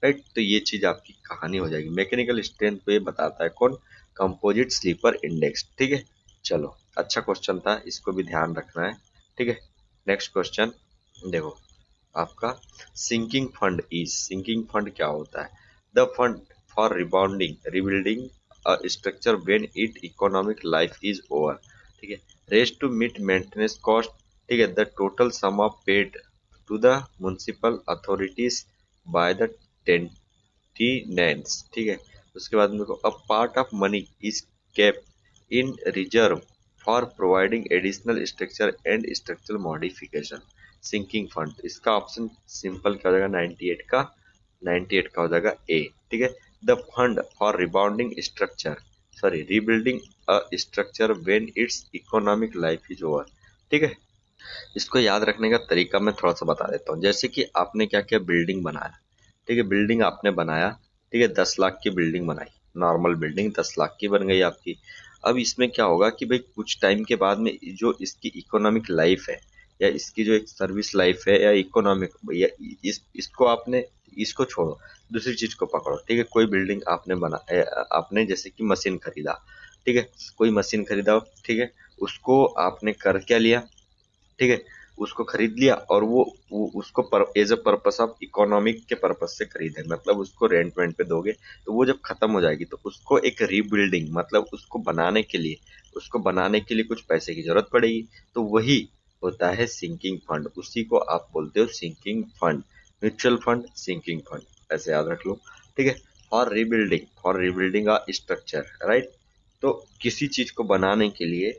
right? तो ये चीज आपकी कहानी हो जाएगी। Mechanical strength को ये बताता है कौन, कंपोजिट स्लीपर इंडेक्स। ठीक है, चलो अच्छा क्वेश्चन था, इसको भी ध्यान रखना है। ठीक है, नेक्स्ट क्वेश्चन देखो आपका, सिंकिंग फंड क्या होता है, the fund for rebuilding a structure when it economic life is over. ठीक है, rest to meet maintenance cost. ठीक है, the total sum of paid to the municipal authorities by the tenants. ठीक है, उसके बाद देखो, a part of money is kept in reserve for providing additional structure and structural modification. Sinking fund, इसका option simple क्या हो जाएगा 98 का हो जाएगा ए। ठीक है, the fund for rebuilding a structure when it's economic life is over. ठीक है, इसको याद रखने का तरीका मैं थोड़ा सा बता देता हूँ। जैसे कि आपने क्या किया, बिल्डिंग बनाया। ठीक है, बिल्डिंग आपने बनाया, ठीक है, 10 लाख की बिल्डिंग बनाई, नॉर्मल बिल्डिंग 10 लाख की बन गई आपकी। अब इसमें क्या होगा कि भाई कुछ टाइम के बाद में जो इसकी इकोनॉमिक लाइफ है, या इसकी जो एक सर्विस लाइफ है, या इकोनॉमिक, या इसको आपने, इसको छोड़ो, दूसरी चीज को पकड़ो। ठीक है, कोई बिल्डिंग आपने आपने जैसे कि मशीन खरीदा। ठीक है, कोई मशीन खरीदा, ठीक है, उसको आपने कर क्या लिया, ठीक है, उसको खरीद लिया, और वो उसको as a purpose of economic के पर्पस से खरीदे, मतलब उसको रेंट पे दोगे, तो वो जब खत्म हो जाएगी तो उसको एक रीबिल्डिंग, मतलब उसको बनाने के लिए कुछ पैसे की जरूरत पड़ेगी, तो वही होता है सिंकिंग फंड, उसी को आप बोलते हो sinking fund, mutual fund, sinking fund, ऐसे याद रख लो। ठीक है, for rebuilding a structure, right. तो किसी चीज को बनाने के लिए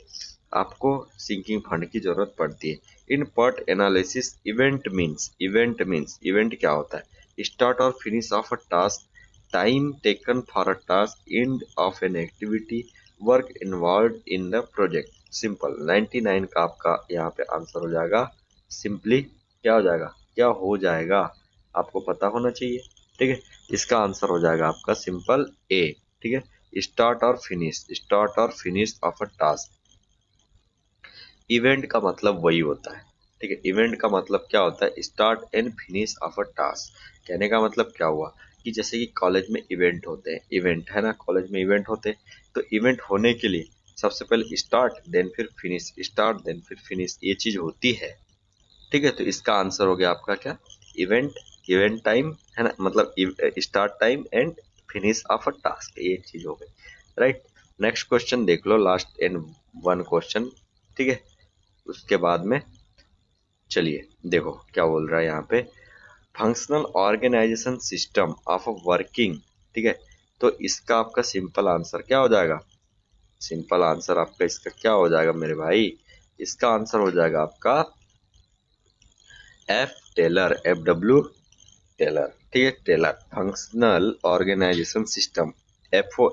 आपको सिंकिंग फंड की जरूरत पड़ती है। इन पर्ट एनालिसिस, इवेंट क्या होता है, स्टार्ट और finish of a task, time taken for a task, end of an activity, work involve in the project. Simple, 99 का आपका यहाँ पे आंसर हो जाएगा सिंपली, क्या हो जाएगा, क्या हो जाएगा, आपको पता होना चाहिए। ठीक है, इसका आंसर हो जाएगा आपका सिंपल ए। ठीक है, स्टार्ट और finish of a task, event का मतलब वही होता है। ठीक है, इवेंट का मतलब क्या होता है, start and finish of a task. कहने का मतलब क्या हुआ कि जैसे कि कॉलेज में इवेंट होते हैं, इवेंट है ना, कॉलेज में इवेंट होते हैं, तो इवेंट होने के लिए सबसे पहले स्टार्ट देन फिर फिनिश, स्टार्ट देन फिर फिनिश, ये चीज होती है। ठीक है, तो इसका आंसर हो गया आपका क्या, इवेंट, इवेंट टाइम है ना, मतलब start time and finish of a task, ये चीज हो गई, राइट। नेक्स्ट क्वेश्चन देख लो, लास्ट एंड वन क्वेश्चन। ठीक है, उसके बाद में चलिए देखो क्या बोल रहा है यहाँ पे, functional organisation system of working. ठीक है, तो इसका आपका सिंपल आंसर क्या हो जाएगा, सिंपल आंसर आपका इसका क्या हो जाएगा मेरे भाई, इसका आंसर हो जाएगा आपका एफ टेलर, टेलर। ठीक है, Taylor, functional organisation system, F O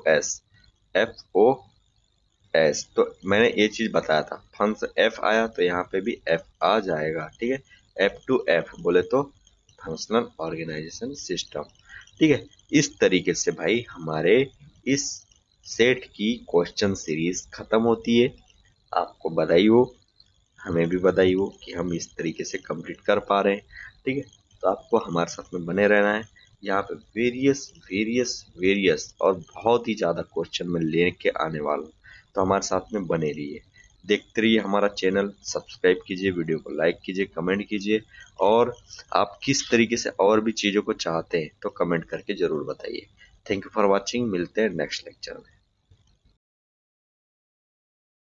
S. तो मैंने ये चीज बताया था, फंक्शन एफ आया तो यहाँ पे भी एफ आ जाएगा। ठीक है, एफ टू एफ बोले तो फंक्शनल ऑर्गेनाइजेशन सिस्टम। ठीक है, इस तरीके से भाई हमारे इस सेट की क्वेश्चन सीरीज खत्म होती है। आपको बधाई हो, हमें भी बधाई हो कि हम इस तरीके से कंप्लीट कर पा रहे हैं। ठीक है, तो आपको हमारे साथ में बने रहना है। यहाँ पे वेरियस वेरियस वेरियस और बहुत ही ज्यादा क्वेश्चन में लेके आने वाला हूँ, तो हमारे साथ में बने रहिए, देखते रहिए हमारा चैनल, सब्सक्राइब कीजिए, वीडियो को लाइक कीजिए, कमेंट कीजिए, और आप किस तरीके से और भी चीजों को चाहते हैं तो कमेंट करके जरूर बताइए। थैंक यू फॉर वॉचिंग, मिलते हैं नेक्स्ट लेक्चर में।